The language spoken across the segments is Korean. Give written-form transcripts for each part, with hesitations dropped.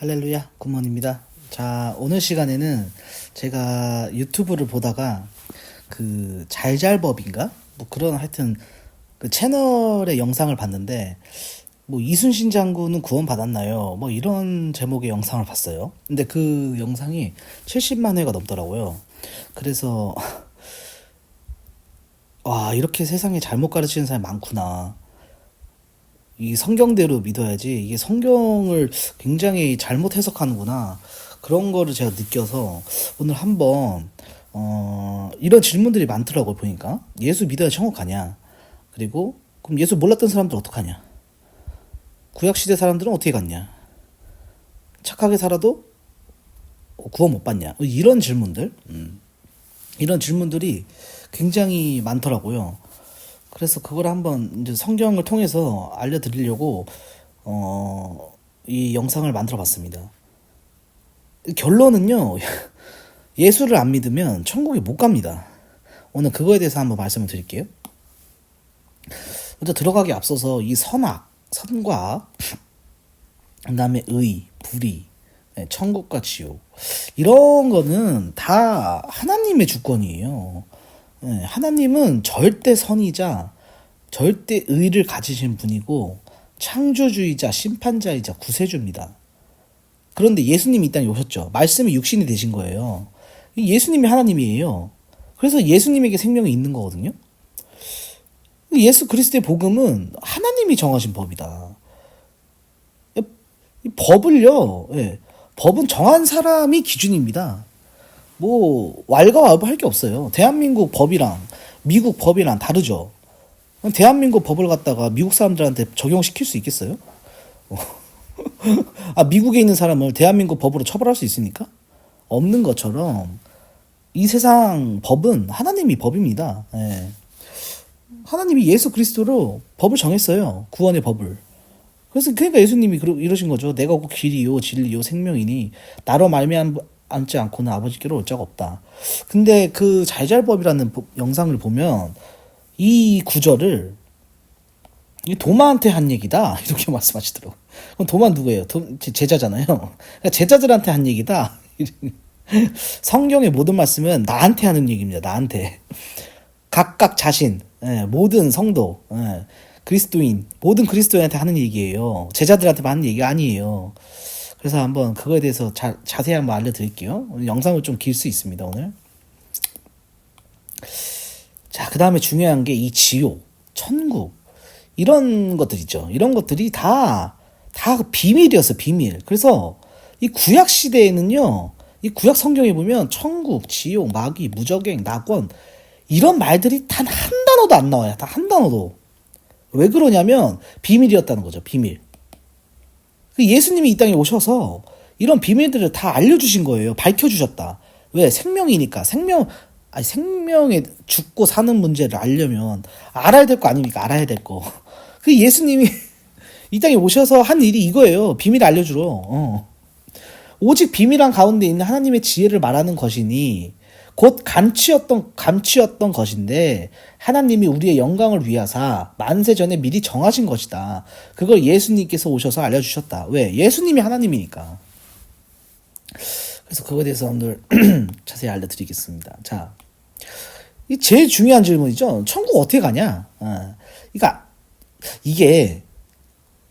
할렐루야, 굿몬입니다. 자, 오늘 시간에는 제가 유튜브를 보다가 그 잘잘법인가? 뭐 그런 하여튼 그 채널의 영상을 봤는데 뭐 이순신 장군은 구원 받았나요? 뭐 이런 제목의 영상을 봤어요. 근데 그 영상이 70만 회가 넘더라고요. 그래서 와, 이렇게 세상에 잘못 가르치는 사람이 많구나. 이 성경대로 믿어야지 이게 성경을 굉장히 잘못 해석하는구나 그런 거를 제가 느껴서 오늘 한번 이런 질문들이 많더라고요. 보니까 예수 믿어야 천국 가냐, 그리고 그럼 예수 몰랐던 사람들 어떡하냐, 구약시대 사람들은 어떻게 갔냐, 착하게 살아도 구원 못 받냐, 이런 질문들, 이런 질문들이 굉장히 많더라고요. 그래서 그걸 한번 이제 성경을 통해서 알려드리려고 이 영상을 만들어 봤습니다. 결론은요, 예수를 안 믿으면 천국에 못 갑니다. 오늘 그거에 대해서 한번 말씀을 드릴게요. 먼저 들어가기 앞서서 이 선악, 선과 그 다음에 의, 불의, 천국과 지옥, 이런 거는 다 하나님의 주권이에요. 하나님은 절대 선이자 절대 의를 가지신 분이고 창조주이자 심판자이자 구세주입니다. 그런데 예수님이 이 땅에 오셨죠. 말씀이 육신이 되신 거예요. 예수님이 하나님이에요. 그래서 예수님에게 생명이 있는 거거든요. 예수 그리스도의 복음은 하나님이 정하신 법이다. 이 법을요, 법은 정한 사람이 기준입니다. 뭐 왈가왈부 할 게 없어요. 대한민국 법이랑 미국 법이랑 다르죠. 대한민국 법을 갖다가 미국 사람들한테 적용시킬 수 있겠어요? 아, 미국에 있는 사람을 대한민국 법으로 처벌할 수 있습니까? 없는 것처럼 이 세상 법은 하나님이 법입니다. 하나님이 예수 그리스도로 법을 정했어요. 구원의 법을. 그래서 그러니까 예수님이 이러신 거죠. 내가 곧 길이요 진리요 생명이니 나로 말미암지 않고는 아버지께로 올 자가 없다. 근데 그 잘잘법이라는 영상을 보면 이 구절을 도마한테 한 얘기다 이렇게 말씀하시더라고요. 그럼 도마 누구예요? 제자잖아요. 그러니까 제자들한테 한 얘기다. 성경의 모든 말씀은 나한테 하는 얘기입니다. 나한테. 각각 자신, 모든 성도, 그리스도인, 모든 그리스도인한테 하는 얘기예요. 제자들한테만 하는 얘기가 아니에요. 그래서 한번 그거에 대해서 자세히 한번 알려드릴게요. 오늘 영상은 좀 길 수 있습니다, 오늘. 자, 그 다음에 중요한 게 이 지옥, 천국, 이런 것들 있죠. 이런 것들이 다 비밀이었어요, 비밀. 그래서 이 구약 시대에는요, 이 구약 성경에 보면 천국, 지옥, 마귀, 무저갱, 낙원, 이런 말들이 단 한 단어도 안 나와요. 단 한 단어도. 왜 그러냐면 비밀이었다는 거죠, 비밀. 예수님이 이 땅에 오셔서 이런 비밀들을 다 알려주신 거예요. 밝혀주셨다. 왜? 생명이니까. 생명에 죽고 사는 문제를 알려면 알아야 될 거 아닙니까? 알아야 될 거. 그 예수님이 이 땅에 오셔서 한 일이 이거예요. 비밀 알려주러. 오직 비밀한 가운데 있는 하나님의 지혜를 말하는 것이니 곧 감추었던 것인데 하나님이 우리의 영광을 위하사 만세 전에 미리 정하신 것이다. 그걸 예수님께서 오셔서 알려주셨다. 왜? 예수님이 하나님이니까. 그래서 그거에 대해서 오늘 자세히 알려드리겠습니다. 자, 이 제일 중요한 질문이죠. 천국 어떻게 가냐? 그러니까 이게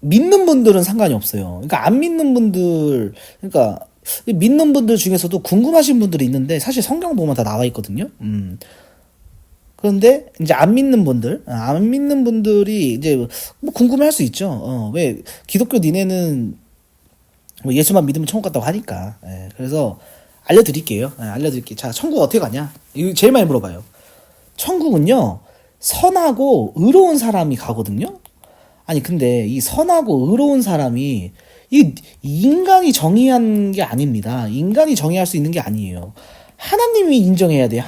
믿는 분들은 상관이 없어요. 그러니까 안 믿는 분들, 그러니까 믿는 분들 중에서도 궁금하신 분들이 있는데 사실 성경 보면 다 나와 있거든요. 그런데 이제 안 믿는 분들이 이제 뭐 궁금해할 수 있죠. 왜 기독교 니네는 뭐 예수만 믿으면 천국 갔다고 하니까. 그래서 알려드릴게요. 알려드릴게요. 자, 천국 어떻게 가냐? 이거 제일 많이 물어봐요. 천국은요, 선하고 의로운 사람이 가거든요. 아니 근데 이 선하고 의로운 사람이 이 인간이 정의한 게 아닙니다. 인간이 정의할 수 있는 게 아니에요. 하나님이 인정해야 돼요.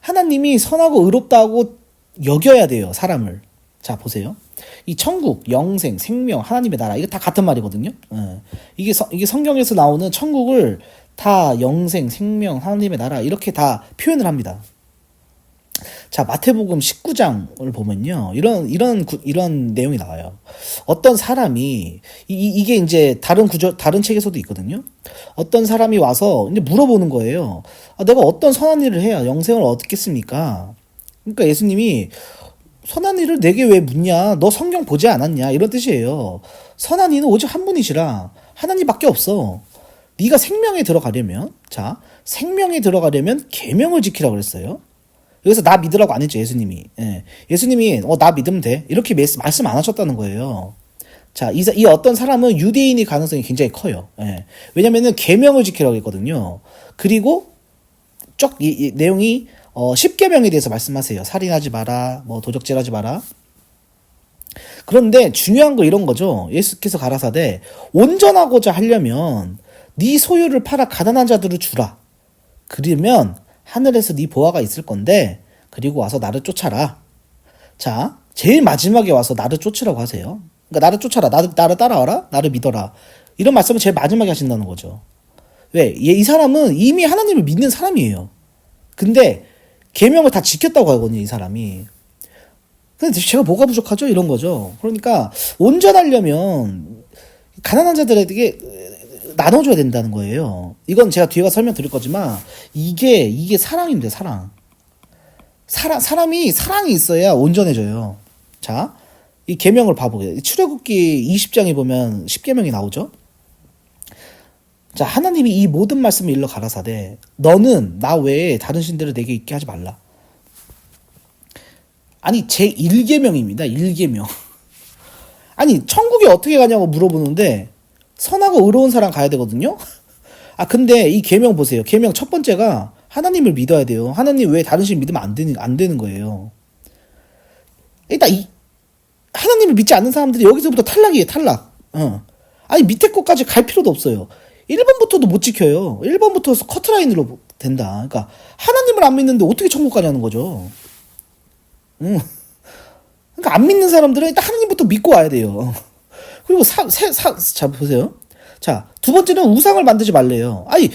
하나님이 선하고 의롭다고 여겨야 돼요. 사람을. 자, 보세요. 이 천국, 영생, 생명, 하나님의 나라, 이거 다 같은 말이거든요. 이게 성경에서 나오는 천국을 다 영생, 생명, 하나님의 나라 이렇게 다 표현을 합니다. 자, 마태복음 19장을 보면요. 이런 내용이 나와요. 어떤 사람이, 이게 이제 다른 책에서도 있거든요. 어떤 사람이 와서 이제 물어보는 거예요. 아, 내가 어떤 선한 일을 해야 영생을 얻겠습니까? 그러니까 예수님이 선한 일을 내게 왜 묻냐? 너 성경 보지 않았냐? 이런 뜻이에요. 선한 이는 오직 한 분이시라. 하나님밖에 없어. 네가 생명에 들어가려면, 자, 생명에 들어가려면 계명을 지키라고 그랬어요. 여기서 나 믿으라고 안 했죠, 예수님이. 예. 예수님이 나 믿으면 돼. 이렇게 말씀 안 하셨다는 거예요. 자, 이 어떤 사람은 유대인일 가능성이 굉장히 커요. 예. 왜냐면은 계명을 지키라고 했거든요. 그리고 이 내용이 10계명에 대해서 말씀하세요. 살인하지 마라, 뭐 도적질하지 마라. 그런데 중요한 거 이런 거죠. 예수께서 가라사대 온전하고자 하려면 네 소유를 팔아 가난한 자들을 주라. 그러면 하늘에서 네 보화가 있을 건데 그리고 와서 나를 쫓아라. 자, 제일 마지막에 와서 나를 쫓으라고 하세요. 그러니까 나를 쫓아라. 나를 따라와라. 나를 믿어라. 이런 말씀을 제일 마지막에 하신다는 거죠. 왜? 이 사람은 이미 하나님을 믿는 사람이에요. 근데 계명을 다 지켰다고 하거든요, 이 사람이. 근데 제가 뭐가 부족하죠? 이런 거죠. 그러니까 온전하려면 가난한 자들에게 나눠줘야 된다는 거예요. 이건 제가 뒤에 가서 설명드릴 거지만 이게 사랑입니다. 사람이 사랑이 있어야 온전해져요. 자, 이 계명을 봐보게요. 출애굽기 20장에 보면 10계명이 나오죠. 자, 하나님이 이 모든 말씀을 일러 가라사대 너는 나 외에 다른 신들을 내게 있게 하지 말라. 아니, 제 1계명입니다. 1계명. 아니, 천국에 어떻게 가냐고 물어보는데 선하고 의로운 사람 가야 되거든요. 아, 근데 이 계명 보세요. 계명 첫 번째가 하나님을 믿어야 돼요. 하나님 외에 다른 신 믿으면 안 되는 거예요. 일단 하나님을 믿지 않는 사람들이 여기서부터 탈락이에요. 탈락. 아니, 밑에 것까지 갈 필요도 없어요. 1번부터도 못 지켜요. 1번부터 커트라인으로 된다. 그러니까 하나님을 안 믿는데 어떻게 천국 가냐는 거죠. 그러니까 안 믿는 사람들은 일단 하나님부터 믿고 와야 돼요. 그리고 자, 보세요. 자, 두 번째는 우상을 만들지 말래요. 아니,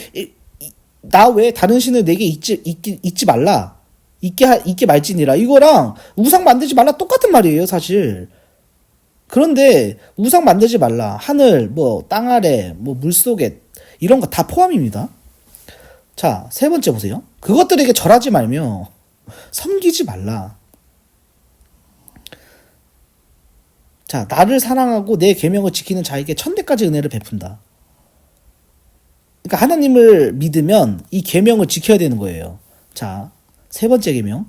나 외에 다른 신을 내게 잊지 말라. 잊게 말지니라. 이거랑 우상 만들지 말라 똑같은 말이에요, 사실. 그런데 우상 만들지 말라. 하늘, 땅 아래, 물 속에 이런 거 다 포함입니다. 자, 세 번째 보세요. 그것들에게 절하지 말며 섬기지 말라. 자, 나를 사랑하고 내 계명을 지키는 자에게 1000배까지 은혜를 베푼다. 그러니까 하나님을 믿으면 이 계명을 지켜야 되는 거예요. 자, 세 번째 계명.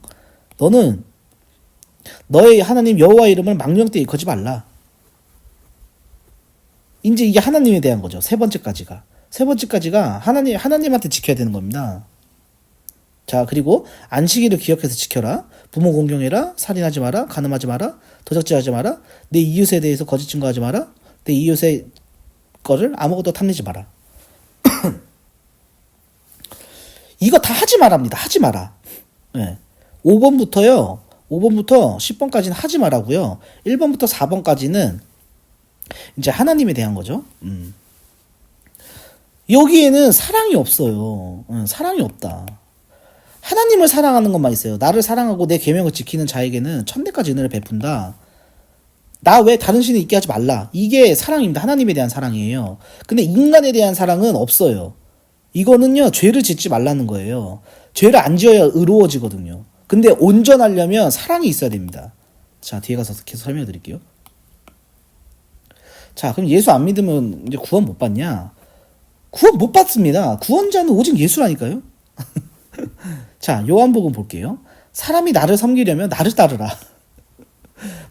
너는 너의 하나님 여호와 이름을 망령되이 일컫지 말라. 이제 이게 하나님에 대한 거죠. 세 번째까지가 하나님한테 지켜야 되는 겁니다. 자, 그리고 안식일을 기억해서 지켜라. 부모 공경해라. 살인하지 마라. 간음하지 마라. 도적질하지 마라. 내 이웃에 대해서 거짓 증거하지 마라. 내 이웃의 거를 아무것도 탐내지 마라. 이거 다 하지 말랍니다. 하지 마라. 네. 5번부터 10번까지는 하지 마라고요. 1번부터 4번까지는 이제 하나님에 대한 거죠. 여기에는 사랑이 없어요. 사랑이 없다. 하나님을 사랑하는 것만 있어요. 나를 사랑하고 내 계명을 지키는 자에게는 1000배까지 은혜를 베푼다. 나 외에 다른 신을 있게 하지 말라. 이게 사랑입니다. 하나님에 대한 사랑이에요. 근데 인간에 대한 사랑은 없어요. 이거는요, 죄를 짓지 말라는 거예요. 죄를 안 지어야 의로워지거든요. 근데 온전하려면 사랑이 있어야 됩니다. 자, 뒤에 가서 계속 설명해 드릴게요. 자, 그럼 예수 안 믿으면 이제 구원 못 받냐? 구원 못 받습니다. 구원자는 오직 예수라니까요. 자, 요한복음 볼게요. 사람이 나를 섬기려면 나를 따르라.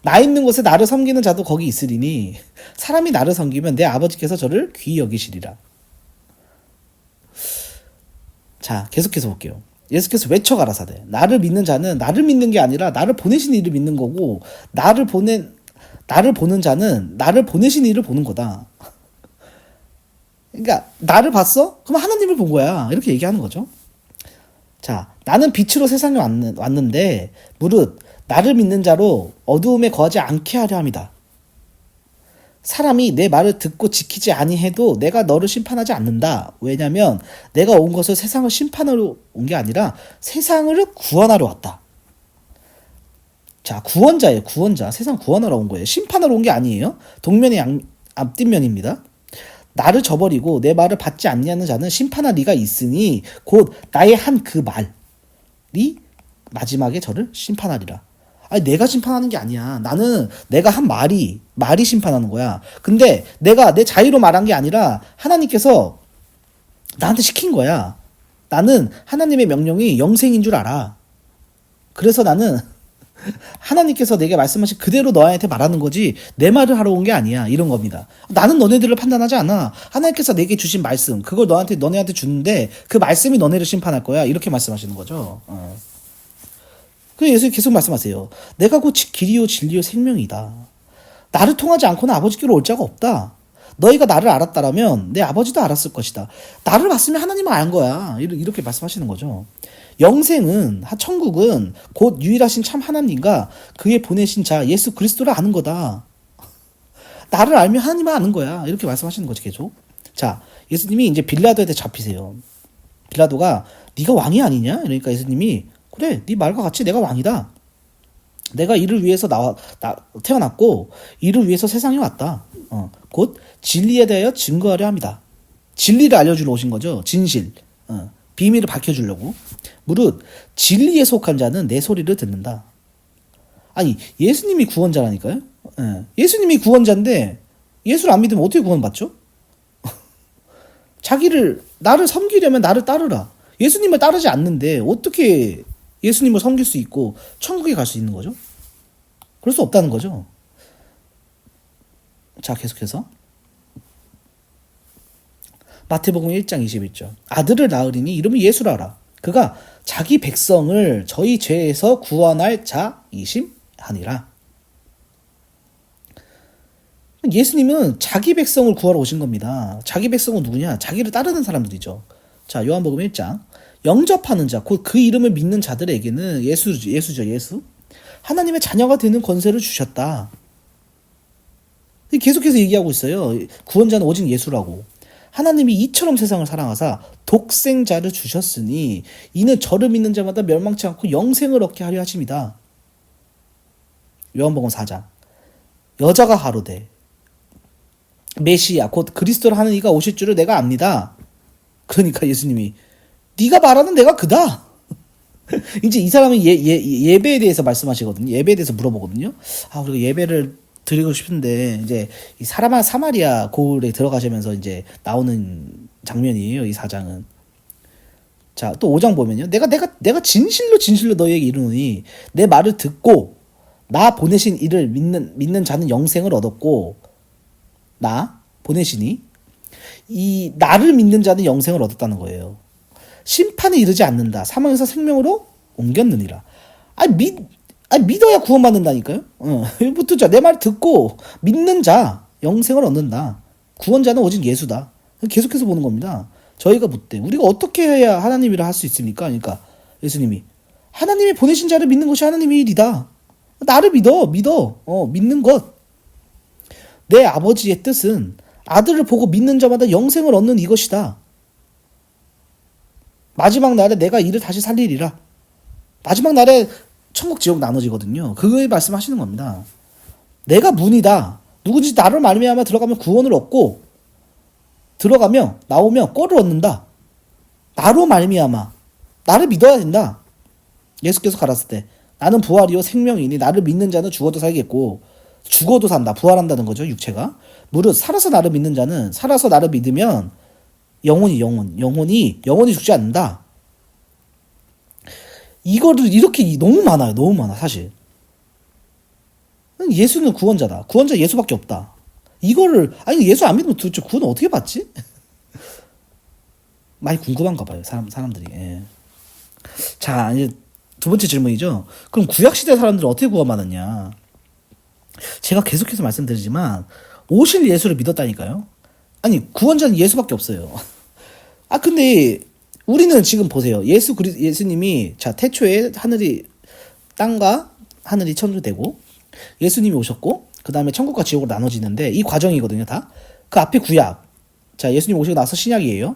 나 있는 곳에 나를 섬기는 자도 거기 있으리니 사람이 나를 섬기면 내 아버지께서 저를 귀히 여기시리라. 자, 계속해서 볼게요. 예수께서 외쳐 가라사대 나를 믿는 자는 나를 믿는 게 아니라 나를 보내신 이를 믿는 거고 나를 보는 자는 나를 보내신 이를 보는 거다. 그러니까 나를 봤어? 그럼 하나님을 본 거야. 이렇게 얘기하는 거죠. 자, 나는 빛으로 세상에 왔는데 무릇 나를 믿는 자로 어두움에 거하지 않게 하려 함이다. 사람이 내 말을 듣고 지키지 아니해도 내가 너를 심판하지 않는다. 왜냐하면 내가 온 것을 세상을 심판하러 온 게 아니라 세상을 구원하러 왔다. 자, 구원자예요. 구원자. 세상 구원하러 온 거예요. 심판하러 온 게 아니에요. 동면의 앞뒷면입니다. 나를 저버리고 내 말을 받지 않냐는 자는 심판할 리가 있으니 곧 나의 한 그 말이 마지막에 저를 심판하리라. 아니, 내가 심판하는 게 아니야. 나는 내가 한 말이 심판하는 거야. 근데 내가 내 자유로 말한 게 아니라 하나님께서 나한테 시킨 거야. 나는 하나님의 명령이 영생인 줄 알아. 그래서 나는 하나님께서 내게 말씀하신 그대로 너한테 말하는 거지 내 말을 하러 온 게 아니야. 이런 겁니다. 나는 너네들을 판단하지 않아. 하나님께서 내게 주신 말씀 그걸 너네한테 주는데 그 말씀이 너네를 심판할 거야. 이렇게 말씀하시는 거죠. 그래서 예수님 계속 말씀하세요. 내가 곧 길이요 진리요 생명이다. 나를 통하지 않고는 아버지께로 올 자가 없다. 너희가 나를 알았다라면 내 아버지도 알았을 것이다. 나를 봤으면 하나님을 안 거야. 이렇게 말씀하시는 거죠. 영생은, 천국은 곧 유일하신 참 하나님과 그의 보내신 자 예수 그리스도를 아는 거다. 나를 알면 하나님을 아는 거야. 이렇게 말씀하시는 거지 계속. 자, 예수님이 이제 빌라도한테 잡히세요. 빌라도가 네가 왕이 아니냐? 그러니까 예수님이 그래, 네 말과 같이 내가 왕이다. 내가 이를 위해서 태어났고 이를 위해서 세상에 왔다. 곧 진리에 대하여 증거하려 합니다. 진리를 알려주러 오신 거죠. 진실. 비밀을 밝혀주려고. 무릇 진리에 속한 자는 내 소리를 듣는다. 아니, 예수님이 구원자라니까요. 예수님이 구원자인데 예수를 안 믿으면 어떻게 구원받죠? 나를 섬기려면 나를 따르라. 예수님을 따르지 않는데 어떻게 예수님을 섬길 수 있고 천국에 갈 수 있는 거죠? 그럴 수 없다는 거죠. 자, 계속해서 마태복음 1장 21절. 아들을 낳으리니 이름을 예수라라. 그가 자기 백성을 저희 죄에서 구원할 자이심 하니라. 예수님은 자기 백성을 구하러 오신 겁니다. 자기 백성은 누구냐? 자기를 따르는 사람들이죠. 자, 요한복음 1장. 영접하는 자, 곧 그 이름을 믿는 자들에게는 예수죠. 하나님의 자녀가 되는 권세를 주셨다. 계속해서 얘기하고 있어요. 구원자는 오직 예수라고. 하나님이 이처럼 세상을 사랑하사 독생자를 주셨으니 이는 저를 믿는 자마다 멸망치 않고 영생을 얻게 하려 하심이다. 요한복음 4장. 여자가 가로되 메시아 곧 그리스도를 하는 이가 오실 줄을 내가 압니다. 그러니까 예수님이 네가 말하는 내가 그다. 이제 이 사람은 예배에 대해서 말씀하시거든요. 예배에 대해서 물어보거든요. 우리가 예배를 드리고 싶은데 이제 이 사마리아 고을에 들어가시면서 이제 나오는 장면이에요. 이 4장은. 자, 또 5장 보면요. 내가 진실로 너희에게 이르노니 내 말을 듣고 나 보내신 이를 믿는 자는 영생을 얻었고 나 보내시니 이 나를 믿는 자는 영생을 얻었다는 거예요. 심판에 이르지 않는다. 사망에서 생명으로 옮겼느니라. 믿어야 구원받는다니까요. 붙자 내 말 듣고 믿는 자 영생을 얻는다. 구원자는 오직 예수다. 계속해서 보는 겁니다. 저희가 묻되 우리가 어떻게 해야 하나님이라 할 수 있습니까? 그러니까 예수님이 하나님이 보내신 자를 믿는 것이 하나님의 일이다. 나를 믿어. 믿는 것. 내 아버지의 뜻은 아들을 보고 믿는 자마다 영생을 얻는 이것이다. 마지막 날에 내가 이를 다시 살리리라. 마지막 날에 천국 지옥 나눠지거든요. 그거에 말씀하시는 겁니다. 내가 문이다. 누구든지 나를 말미암아 들어가면 구원을 얻고 들어가며 나오며 꼴을 얻는다. 나로 말미암아 나를 믿어야 된다. 예수께서 가라사대 때 나는 부활이요 생명이니 나를 믿는 자는 죽어도 살겠고 죽어도 산다. 부활한다는 거죠. 육체가. 무릇 살아서 나를 믿는 자는 살아서 나를 믿으면 영원히 죽지 않는다. 이거를 이렇게 너무 많아요. 너무 많아 사실. 예수는 구원자다. 구원자 예수밖에 없다. 이거를 예수 안 믿으면 도대체 구원 어떻게 받지? 많이 궁금한가 봐요. 사람들이. 예. 자, 이제 두 번째 질문이죠. 그럼 구약시대 사람들은 어떻게 구원받았냐? 제가 계속해서 말씀드리지만 오실 예수를 믿었다니까요. 구원자는 예수밖에 없어요. 근데 우리는 지금 보세요. 예수님이 태초에 땅과 하늘이 천주되고 예수님이 오셨고 그 다음에 천국과 지옥으로 나눠지는데 이 과정이거든요. 다. 그 앞에 구약. 자, 예수님 오시고 나서 신약이에요.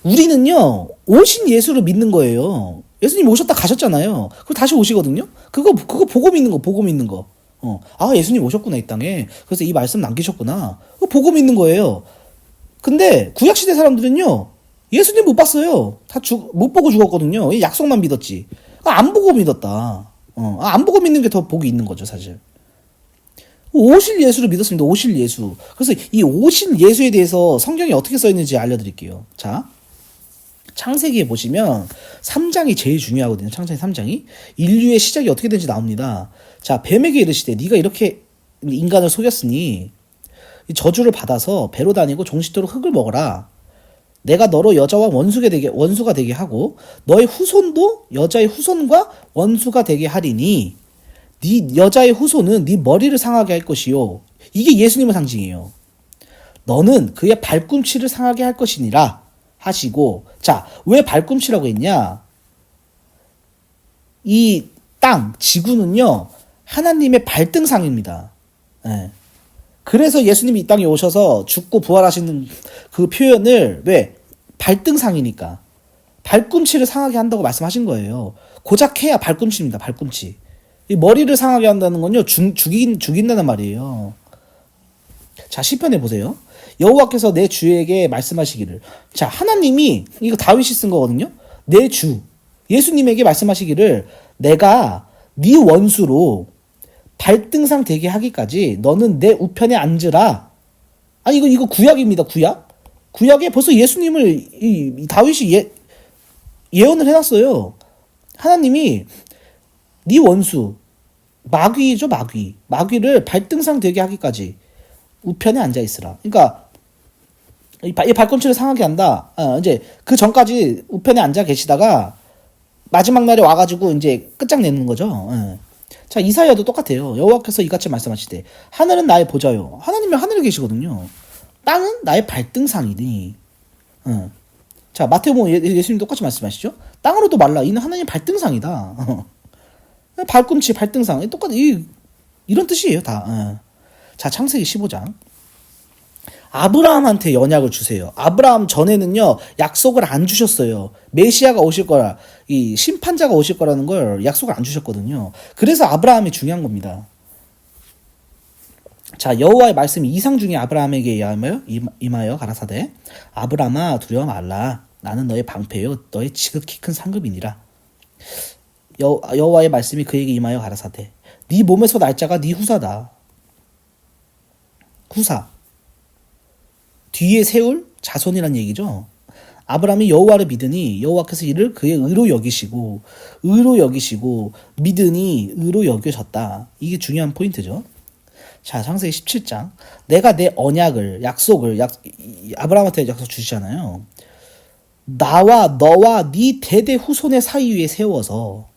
우리는요 오신 예수를 믿는 거예요. 예수님 오셨다 가셨잖아요. 그리고 다시 오시거든요. 그거 보고 믿는 거, 보고 믿는 거. 아, 예수님 오셨구나, 이 땅에. 그래서 이 말씀 남기셨구나. 그거 보고 믿는 거예요. 근데 구약시대 사람들은요, 예수님 못 봤어요. 못 보고 죽었거든요. 약속만 믿었지. 안 보고 믿었다. 안 보고 믿는 게 더 복이 있는 거죠, 사실. 오실 예수를 믿었습니다. 오실 예수. 그래서 이 오실 예수에 대해서 성경이 어떻게 써 있는지 알려드릴게요. 자, 창세기에 보시면 3장이 제일 중요하거든요. 창세기 3장이. 인류의 시작이 어떻게 되는지 나옵니다. 자, 뱀에게 이르시되 네가 이렇게 인간을 속였으니 저주를 받아서 배로 다니고 종식토록 흙을 먹어라. 내가 너로 여자와 원수가 되게 하고 너의 후손도 여자의 후손과 원수가 되게 하리니 네 여자의 후손은 네 머리를 상하게 할 것이요. 이게 예수님의 상징이에요. 너는 그의 발꿈치를 상하게 할 것이니라 하시고, 자, 왜 발꿈치라고 했냐? 이 땅, 지구는요, 하나님의 발등상입니다. 예. 그래서 예수님이 이 땅에 오셔서 죽고 부활하시는 그 표현을 왜? 발등상이니까. 발꿈치를 상하게 한다고 말씀하신 거예요. 고작 해야 발꿈치입니다. 발꿈치. 이 머리를 상하게 한다는 건요, 죽인다는 말이에요. 자, 시편에 보세요. 여호와께서 내 주에게 말씀하시기를. 자, 하나님이, 이거 다윗이 쓴 거거든요. 내 주, 예수님에게 말씀하시기를 내가 네 원수로 발등상 되게 하기까지 너는 내 우편에 앉으라. 아니, 이거 구약입니다. 구약에 벌써 예수님을 이 다윗이 예언을 해놨어요. 하나님이 네 원수, 마귀죠, 마귀를 발등상 되게 하기까지 우편에 앉아 있으라. 그러니까 이 발꿈치를 상하게 한다. 이제 그 전까지 우편에 앉아 계시다가 마지막 날에 와가지고 이제 끝장내는 거죠. 자, 이사야도 똑같아요. 여호와께서 이같이 말씀하시되 하늘은 나의 보좌요. 하나님이 하늘에 계시거든요. 땅은 나의 발등상이니. 자, 마태복음 예수님 똑같이 말씀하시죠. 땅으로도 말라. 이는 하나님 발등상이다. 발꿈치, 발등상. 똑같이 이런 뜻이에요, 다. 자, 창세기 15장. 아브라함한테 연약을 주세요. 아브라함 전에는요, 약속을 안 주셨어요. 메시아가 오실 거라, 이 심판자가 오실 거라는 걸 약속을 안 주셨거든요. 그래서 아브라함이 중요한 겁니다. 자, 여호와의 말씀이 이상 중에 아브라함에게 임하여 가라사대 아브라함아 두려워 말라. 나는 너의 방패요 너의 지극히 큰 상급이니라. 여호와의 말씀이 그에게 임하여 가라사대 네 몸에서 날짜가 네 후사다. 후사. 뒤에 세울 자손이란 얘기죠. 아브라함이 여호와를 믿으니 여호와께서 이를 그의 의로 여기시고 믿으니 의로 여겨졌다. 이게 중요한 포인트죠. 자, 창세기 17장. 내가 내 언약을 아브라함한테 약속 주시잖아요. 나와 너와 네 대대 후손의 사이 위에 세워서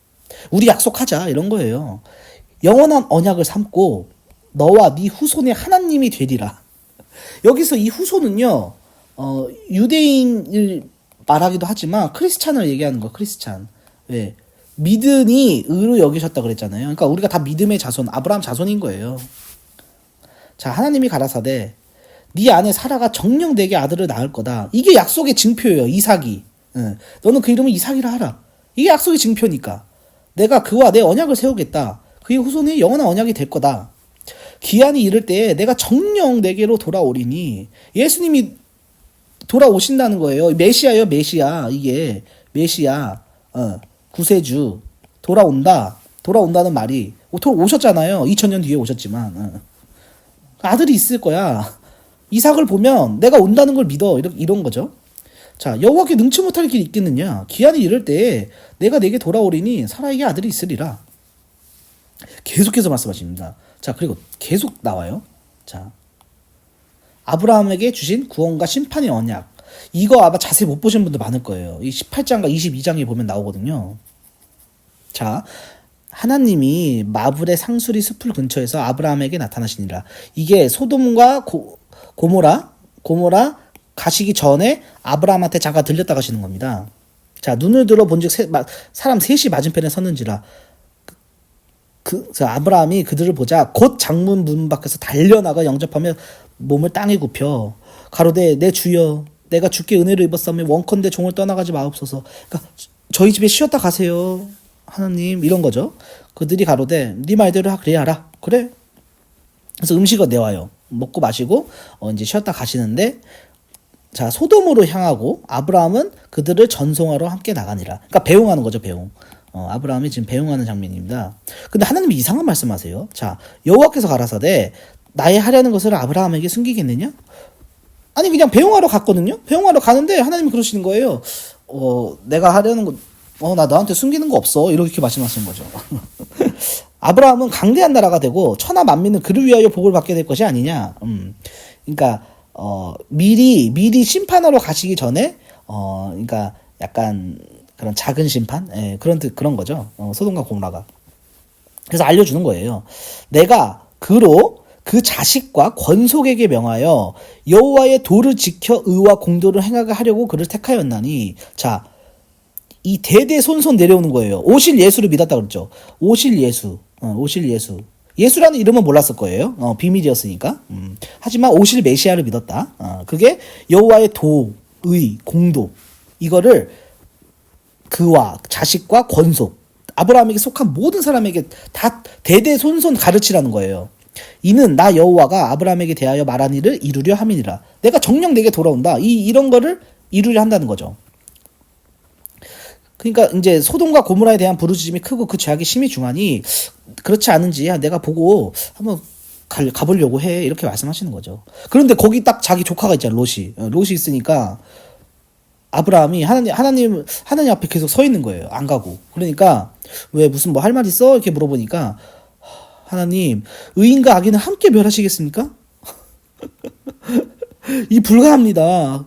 우리 약속하자 이런 거예요. 영원한 언약을 삼고 너와 네 후손의 하나님이 되리라. 여기서 이 후손은요, 유대인을 말하기도 하지만 크리스찬을 얘기하는 거. 크리스찬. 왜? 믿으니 의로 여기셨다 그랬잖아요. 그러니까 우리가 다 믿음의 자손, 아브라함 자손인 거예요. 자, 하나님이 가라사대 네 아내 사라가 정령되게 아들을 낳을 거다. 이게 약속의 증표예요. 이삭이. 너는 그 이름을 이삭이라 하라. 이게 약속의 증표니까. 내가 그와 내 언약을 세우겠다. 그의 후손이 영원한 언약이 될 거다. 기한이 이를 때에 내가 정령 내게로 돌아오리니. 예수님이 돌아오신다는 거예요. 메시아예요, 메시아. 이게 메시아, 구세주 돌아온다는 말이 오셨잖아요. 2000년 뒤에 오셨지만 아들이 있을 거야. 이삭을 보면 내가 온다는 걸 믿어. 이런 거죠. 자, 여호와께 능치 못할 길이 있겠느냐. 기한이 이를 때에 내가 내게 돌아오리니 사라에게 아들이 있으리라. 계속해서 말씀하십니다. 자, 그리고 계속 나와요. 자, 아브라함에게 주신 구원과 심판의 언약. 이거 아마 자세히 못 보신 분들 많을 거예요. 이 18장과 22장에 보면 나오거든요. 자, 하나님이 마블의 상수리 숲을 근처에서 아브라함에게 나타나시니라. 이게 소돔과 고모라 가시기 전에 아브라함한테 잠깐 들렸다 가시는 겁니다. 자, 눈을 들어 본즉 사람 셋이 맞은편에 섰는지라. 아브라함이 그들을 보자 곧 장문 문 밖에서 달려나가 영접하며 몸을 땅에 굽혀 가로되 내 주여 내가 주께 은혜를 입었사오며 원컨대 종을 떠나가지 마옵소서. 그러니까 저희 집에 쉬었다 가세요. 하나님 이런 거죠. 그들이 가로되 네 말대로 그래 하라. 그래. 그래서 음식을 내와요. 먹고 마시고 이제 쉬었다 가시는데 자 소돔으로 향하고 아브라함은 그들을 전송하러 함께 나가니라. 그러니까 배웅하는 거죠 배웅. 아브라함이 지금 배웅하는 장면입니다. 근데 하나님이 이상한 말씀하세요. 자 여호와께서 가라사대 나의 하려는 것을 아브라함에게 숨기겠느냐? 아니 그냥 배웅하러 갔거든요. 배웅하러 가는데 하나님이 그러시는 거예요. 내가 하려는 거 나 너한테 숨기는 거 없어. 이렇게 말씀하시는 거죠. 아브라함은 강대한 나라가 되고 천하 만민은 그를 위하여 복을 받게 될 것이 아니냐. 그러니까 미리 심판하러 가시기 전에 그러니까 약간 그런 작은 심판, 그런 거죠. 소돔과 고모라가. 그래서 알려주는 거예요. 내가 그로 그 자식과 권속에게 명하여 여호와의 도를 지켜 의와 공도를 행하게 하려고 그를 택하였나니. 자, 이 대대손손 내려오는 거예요. 오실 예수를 믿었다 그랬죠. 오실 예수, 오실 예수. 예수라는 이름은 몰랐을 거예요. 비밀이었으니까. 하지만 오실 메시아를 믿었다. 그게 여호와의 도, 의, 공도. 이거를 그와 자식과 권속, 아브라함에게 속한 모든 사람에게 다 대대손손 가르치라는 거예요. 이는 나 여호와가 아브라함에게 대하여 말한 일을 이루려 함이니라. 내가 정녕 내게 돌아온다. 이런 거를 이루려 한다는 거죠. 그러니까 이제 소돔과 고모라에 대한 부르짖음이 크고 그 죄악이 심히 중하니 그렇지 않은지 내가 보고 한번 가보려고 해. 이렇게 말씀하시는 거죠. 그런데 거기 딱 자기 조카가 있잖아. 롯이 있으니까 아브라함이 하나님 앞에 계속 서 있는 거예요. 안 가고. 그러니까 왜 무슨 뭐 할 말 있어? 이렇게 물어보니까 하나님 의인과 악인을 함께 멸하시겠습니까? 이 불가합니다.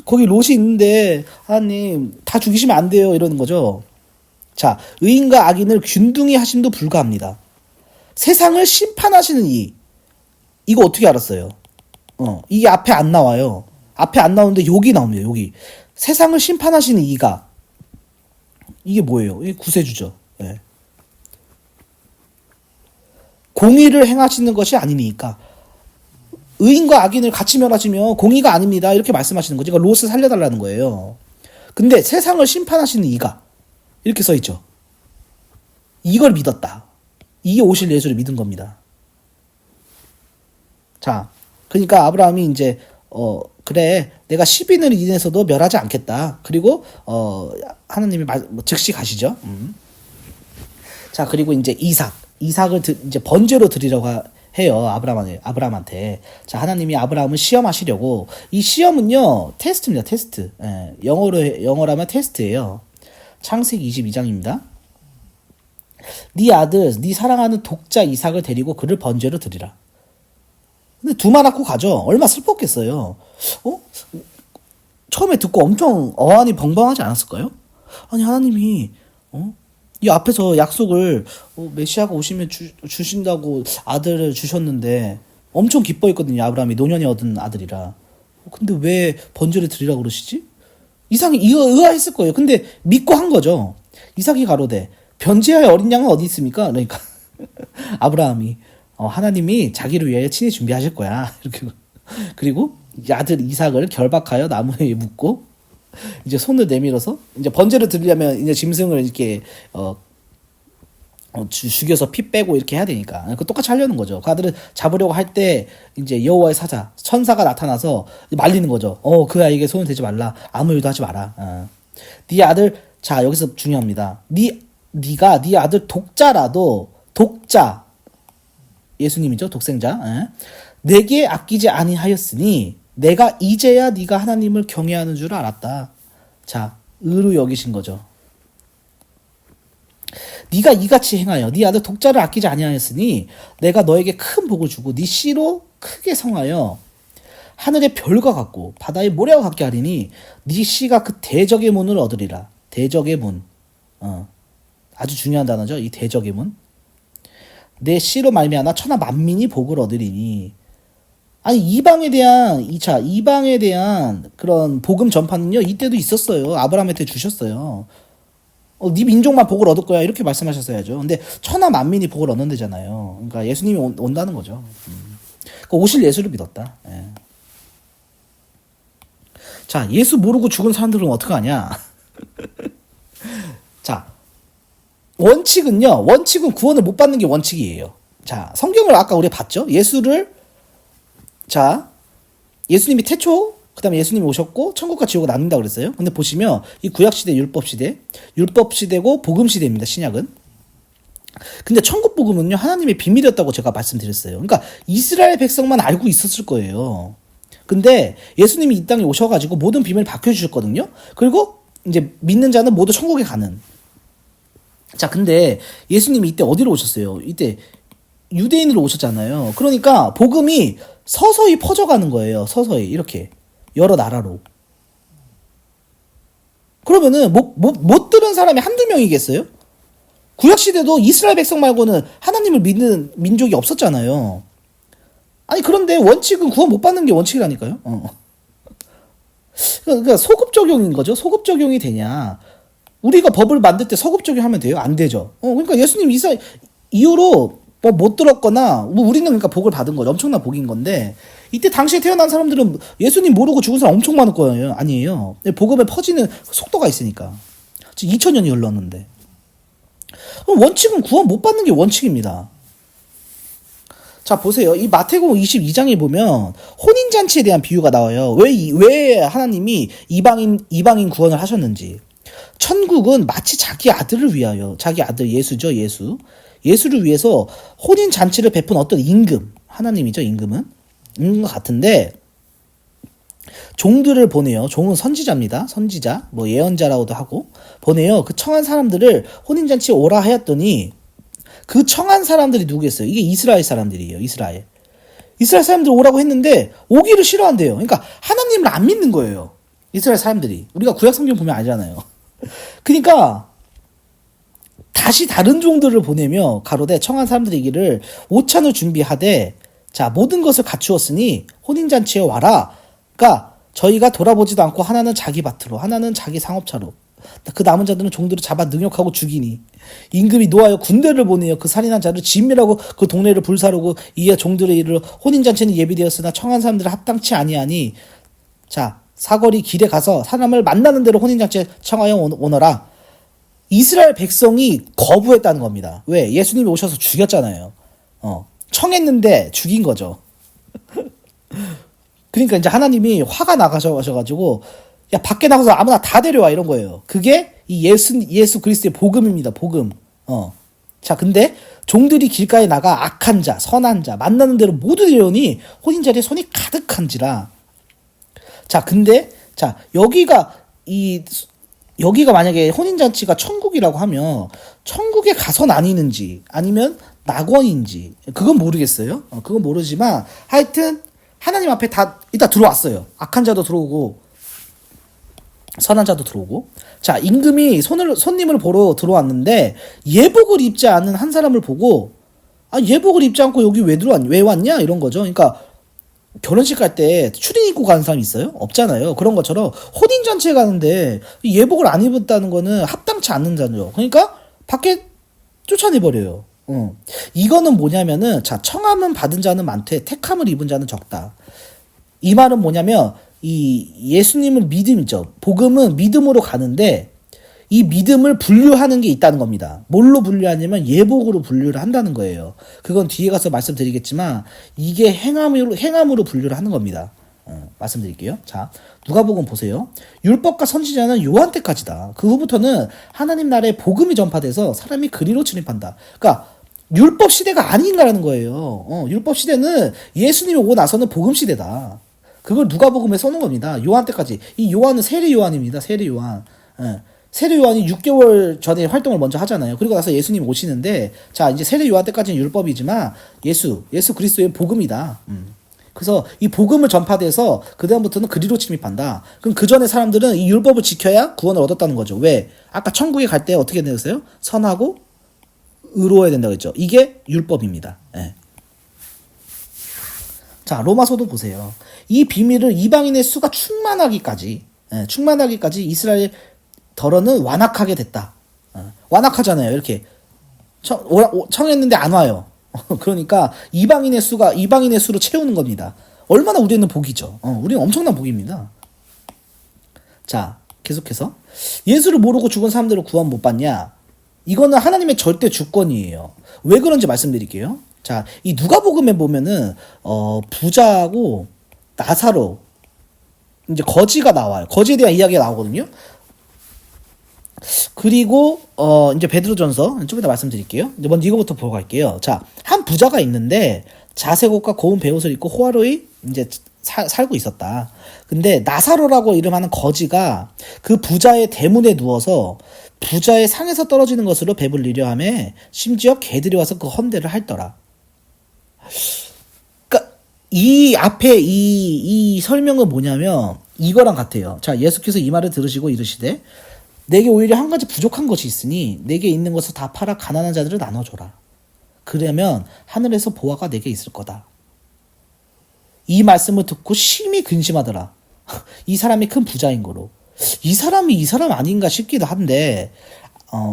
거기 롯이 있는데 하나님 다 죽이시면 안 돼요. 이러는 거죠. 자, 의인과 악인을 균등히 하심도 불가합니다. 세상을 심판하시는 이거 어떻게 알았어요? 이게 앞에 안 나와요. 앞에 안 나오는데 여기 나옵니다. 여기 세상을 심판하시는 이게 뭐예요? 이게 구세주죠. 네. 공의를 행하시는 것이 아니니까 의인과 악인을 같이 멸하시면 공의가 아닙니다. 이렇게 말씀하시는 거죠. 그러니까 롯을 살려달라는 거예요. 근데 세상을 심판하시는 이렇게 써있죠. 이걸 믿었다. 이게 오실 예수를 믿은 겁니다. 자, 그러니까 아브라함이 이제 그래 내가 10인을 인해서도 멸하지 않겠다. 그리고 하나님이 즉시 가시죠. 자, 그리고 이제 이삭을 이제 번제로 드리려고 해요. 아브라함한테. 자, 하나님이 아브라함을 시험하시려고. 이 시험은요 테스트입니다. 테스트. 영어라면 테스트예요. 창세기 22장입니다. 네 아들, 네 사랑하는 독자 이삭을 데리고 그를 번제로 드리라. 근데 두만 낳고 가죠. 얼마 슬펐겠어요. 처음에 듣고 엄청 어안이 벙벙하지 않았을까요? 아니 하나님이 이 앞에서 약속을 메시아가 오시면 주신다고 아들을 주셨는데 엄청 기뻐했거든요. 아브라함이 노년에 얻은 아들이라. 근데 왜 번제를 드리라고 그러시지? 이삭이 의아했을 거예요. 근데 믿고 한 거죠. 이삭이 가로되 변제하여 어린 양은 어디 있습니까? 그러니까 아브라함이 하나님이 자기를 위하여 친히 준비하실 거야. 이렇게. 그리고 아들 이삭을 결박하여 나무에 묶고 이제 손을 내밀어서 이제 번제를 드리려면 이제 짐승을 이렇게 죽여서 피 빼고 이렇게 해야 되니까 그 똑같이 하려는 거죠. 그 아들을 잡으려고 할 때 이제 여호와의 사자 천사가 나타나서 말리는 거죠. 그 아이에게 손을 대지 말라. 아무 일도 하지 마라. 네 아들. 자, 여기서 중요합니다. 네가 네 아들 독자라도 독자 예수님이죠. 독생자. 내게 아끼지 아니하였으니 내가 이제야 네가 하나님을 경외하는 줄 알았다. 자, 의로 여기신 거죠. 네가 이같이 행하여 네 아들 독자를 아끼지 아니하였으니 내가 너에게 큰 복을 주고 네 씨로 크게 성하여 하늘의 별과 같고 바다의 모래와 같게 하리니 네 씨가 그 대적의 문을 얻으리라. 대적의 문. 아주 중요한 단어죠. 이 대적의 문. 내 씨로 말미암아 천하 만민이 복을 얻으리니. 아니 이방에 대한 그런 복음 전파는요 이때도 있었어요. 아브라함한테 주셨어요. 네 민족만 복을 얻을 거야 이렇게 말씀하셨어야죠. 근데 천하 만민이 복을 얻는 데잖아요. 그러니까 예수님이 온다는 거죠. 그러니까 오실 예수를 믿었다. 예. 자, 예수 모르고 죽은 사람들은 어떡하냐? 원칙은 구원을 못 받는 게 원칙이에요. 자, 성경을 아까 우리 봤죠? 자, 예수님이 태초, 그 다음에 예수님이 오셨고, 천국과 지옥을 나눈다 그랬어요. 근데 보시면, 이 구약시대, 율법시대고, 복음시대입니다, 신약은. 근데 천국 복음은요, 하나님의 비밀이었다고 제가 말씀드렸어요. 그러니까, 이스라엘 백성만 알고 있었을 거예요. 근데, 예수님이 이 땅에 오셔가지고, 모든 비밀을 밝혀주셨거든요? 그리고, 이제, 믿는 자는 모두 천국에 가는. 자, 근데, 예수님이 이때 어디로 오셨어요? 이때, 유대인으로 오셨잖아요. 그러니까, 복음이 서서히 퍼져가는 거예요. 서서히, 이렇게. 여러 나라로. 그러면은 못 들은 사람이 한두 명이겠어요? 구약시대도 이스라엘 백성 말고는 하나님을 믿는 민족이 없었잖아요. 아니 그런데 원칙은 구원 못 받는 게 원칙이라니까요. 그러니까 소급 적용인 거죠. 소급 적용이 되냐. 우리가 법을 만들 때 소급 적용하면 돼요? 안 되죠. 그러니까 예수님 이후로 뭐 못 들었거나 우리는 그러니까 복을 받은 거죠. 엄청난 복인 건데 이때 당시에 태어난 사람들은 예수님 모르고 죽은 사람 엄청 많을 거예요. 아니에요. 복음에 퍼지는 속도가 있으니까. 지금 2000년이 흘렀는데. 원칙은 구원 못 받는 게 원칙입니다. 자, 보세요. 이 마태복음 22장에 보면 혼인잔치에 대한 비유가 나와요. 왜 하나님이 이방인 구원을 하셨는지. 천국은 마치 자기 아들을 위하여, 자기 아들 예수죠, 예수를 위해서 혼인잔치를 베푼 어떤 임금, 하나님이죠, 임금은 것 같은데, 종들을 보내요. 종은 선지자입니다. 선지자, 뭐 예언자라고도 하고, 보내요. 그 청한 사람들을 혼인잔치에 오라 하였더니, 그 청한 사람들이 누구겠어요? 이게 이스라엘 사람들이에요, 이스라엘 사람들 오라고 했는데, 오기를 싫어한대요. 그러니까, 하나님을 안 믿는 거예요. 이스라엘 사람들이. 우리가 구약 성경 보면 알잖아요. 그러니까, 다시 다른 종들을 보내며 가로되 청한 사람들의 길을 오찬을 준비하되 자 모든 것을 갖추었으니 혼인잔치에 와라. 그러니까 저희가 돌아보지도 않고 하나는 자기 밭으로 하나는 자기 상업차로 그 남은 자들은 종들을 잡아 능욕하고 죽이니 임금이 노하여 군대를 보내어 그 살인한 자를 진멸하고 그 동네를 불사르고 이에 종들의 일을 혼인잔치는 예비되었으나 청한 사람들을 합당치 아니하니 자 사거리 길에 가서 사람을 만나는 대로 혼인잔치에 청하여 오너라. 이스라엘 백성이 거부했다는 겁니다. 왜? 예수님이 오셔서 죽였잖아요. 청했는데 죽인 거죠. 그러니까 이제 하나님이 화가 나가셔가지고 야 밖에 나가서 아무나 다 데려와 이런 거예요. 그게 이 예수 그리스도의 복음입니다. 복음. 자 근데 종들이 길가에 나가 악한 자, 선한 자 만나는 대로 모두 데려오니 혼인자리에 손이 가득한지라. 자 근데 자 여기가 만약에 혼인잔치가 천국이라고 하면 천국에 가서 나뉘는지 아니면 낙원인지 그건 모르겠어요. 그건 모르지만 하여튼 하나님 앞에 다 일단 들어왔어요. 악한 자도 들어오고 선한 자도 들어오고. 자 임금이 손님을 보러 들어왔는데 예복을 입지 않은 한 사람을 보고 예복을 입지 않고 여기 왜 왔냐 이런 거죠. 그러니까 결혼식 갈 때 추린 입고 가는 사람이 있어요? 없잖아요. 그런 것처럼 혼인잔치에 가는데 예복을 안 입었다는 거는 합당치 않는 자죠. 그러니까 밖에 쫓아내버려요. 이거는 뭐냐면은 자 청함은 받은 자는 많되 택함을 입은 자는 적다. 이 말은 뭐냐면 이 예수님을 믿음이죠. 복음은 믿음으로 가는데 이 믿음을 분류하는 게 있다는 겁니다. 뭘로 분류하냐면 예복으로 분류를 한다는 거예요. 그건 뒤에 가서 말씀드리겠지만 이게 행함으로 분류를 하는 겁니다. 말씀드릴게요. 자, 누가복음 보세요. 율법과 선지자는 요한 때까지다. 그 후부터는 하나님 나라의 복음이 전파돼서 사람이 그리로 진입한다. 그러니까 율법 시대가 아닌가라는 거예요. 율법 시대는 예수님이 오고 나서는 복음 시대다. 그걸 누가복음에 써놓은 겁니다. 요한 때까지. 이 요한은 세례 요한입니다. 세례 요한. 세례 요한이 6개월 전에 활동을 먼저 하잖아요. 그리고 나서 예수님 오시는데, 자, 이제 세례 요한 때까지는 율법이지만, 예수 그리스도의 복음이다. 그래서 이 복음을 전파돼서, 그다음부터는 그리로 침입한다. 그럼 그 전에 사람들은 이 율법을 지켜야 구원을 얻었다는 거죠. 왜? 아까 천국에 갈 때 어떻게 되었어요? 선하고 의로워야 된다고 했죠. 이게 율법입니다. 예. 자, 로마서도 보세요. 이 비밀을 이방인의 수가 충만하기까지 이스라엘 더러는 완악하게 됐다. 완악하잖아요. 이렇게 청했는데 안 와요. 그러니까 이방인의 수로 채우는 겁니다. 얼마나 우리는 복이죠. 우리는 엄청난 복입니다. 자, 계속해서 예수를 모르고 죽은 사람들은 구원 못 받냐? 이거는 하나님의 절대 주권이에요. 왜 그런지 말씀드릴게요. 자, 이 누가복음에 보면은 부자하고 나사로 이제 거지가 나와요. 거지에 대한 이야기가 나오거든요. 그리고 이제 베드로전서 좀 이따 말씀드릴게요. 이제 먼저 이거부터 보고 갈게요. 자, 한 부자가 있는데 자색 옷과 고운 베옷을 입고 호화로이 이제 살고 있었다. 근데 나사로라고 이름하는 거지가 그 부자의 대문에 누워서 부자의 상에서 떨어지는 것으로 배불리려 하며 심지어 개들이 와서 그 헌대를 할더라. 그러니까 이 앞에 이 설명은 뭐냐면 이거랑 같아요. 자, 예수께서 이 말을 들으시고 이르시되 내게 오히려 한 가지 부족한 것이 있으니 내게 있는 것을 다 팔아 가난한 자들을 나눠줘라. 그러면 하늘에서 보화가 내게 있을 거다. 이 말씀을 듣고 심히 근심하더라. 이 사람이 큰 부자인 거로. 이 사람이 이 사람 아닌가 싶기도 한데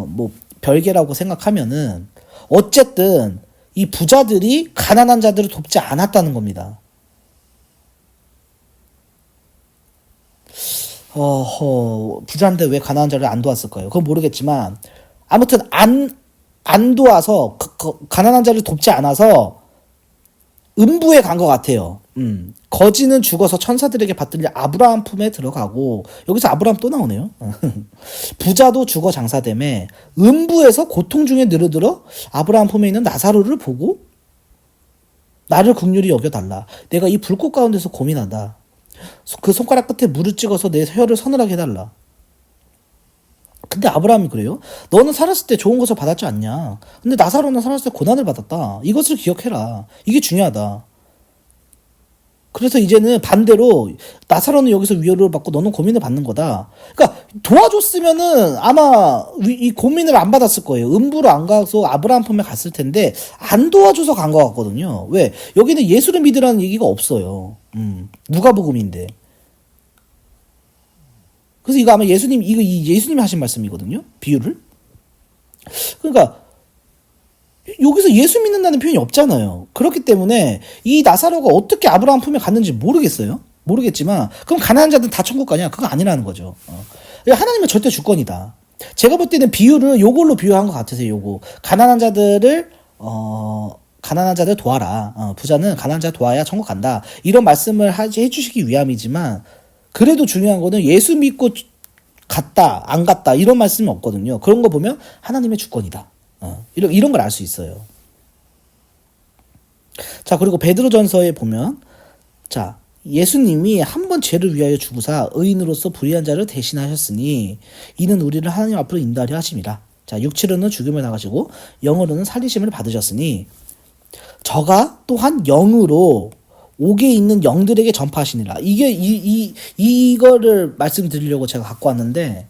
뭐 별개라고 생각하면은 어쨌든 이 부자들이 가난한 자들을 돕지 않았다는 겁니다. 부자인데 왜 가난한 자를 안 도왔을까요? 그건 모르겠지만 아무튼 안 도와서 가난한 자를 돕지 않아서 음부에 간 것 같아요. 거지는 죽어서 천사들에게 받들려 아브라함 품에 들어가고 여기서 아브라함 또 나오네요. 부자도 죽어 장사됨에 음부에서 고통 중에 늘어들어 아브라함 품에 있는 나사로를 보고 나를 긍휼히 여겨달라. 내가 이 불꽃 가운데서 고민한다. 그 손가락 끝에 물을 찍어서 내 혀를 서늘하게 해달라. 근데 아브라함이 그래요? 너는 살았을 때 좋은 것을 받았지 않냐? 근데 나사로는 살았을 때 고난을 받았다. 이것을 기억해라. 이게 중요하다. 그래서 이제는 반대로 나사로는 여기서 위로를 받고 너는 고민을 받는 거다. 그러니까 도와줬으면은 아마 이 고민을 안 받았을 거예요. 음부로 안 가서 아브라함 품에 갔을 텐데 안 도와줘서 간 것 같거든요. 왜? 여기는 예수를 믿으라는 얘기가 없어요. 누가복음인데. 그래서 이거 아마 예수님이 하신 말씀이거든요. 비유를. 그러니까 여기서 예수 믿는다는 표현이 없잖아요. 그렇기 때문에 이 나사로가 어떻게 아브라함 품에 갔는지 모르겠어요. 모르겠지만 그럼 가난한 자들은 다 천국 가냐? 그거 아니라는 거죠. 하나님의 절대 주권이다. 제가 볼 때는 비유를 요걸로 비유한 것 같으세요. 요거 가난한 자들 도와라. 부자는 가난한 자 도와야 천국 간다. 이런 말씀을 해주시기 위함이지만 그래도 중요한 거는 예수 믿고 갔다 안 갔다 이런 말씀이 없거든요. 그런 거 보면 하나님의 주권이다. 이런 걸 알 수 있어요. 자, 그리고 베드로전서에 보면 자, 예수님이 한 번 죄를 위하여 죽으사 의인으로서 불의한 자를 대신하셨으니 이는 우리를 하나님 앞으로 인도하려 하심이라. 자, 육체로는 죽음을 당하시고 영으로는 살리심을 받으셨으니 저가 또한 영으로 옥에 있는 영들에게 전파하시니라. 이게 이거를 말씀드리려고 제가 갖고 왔는데,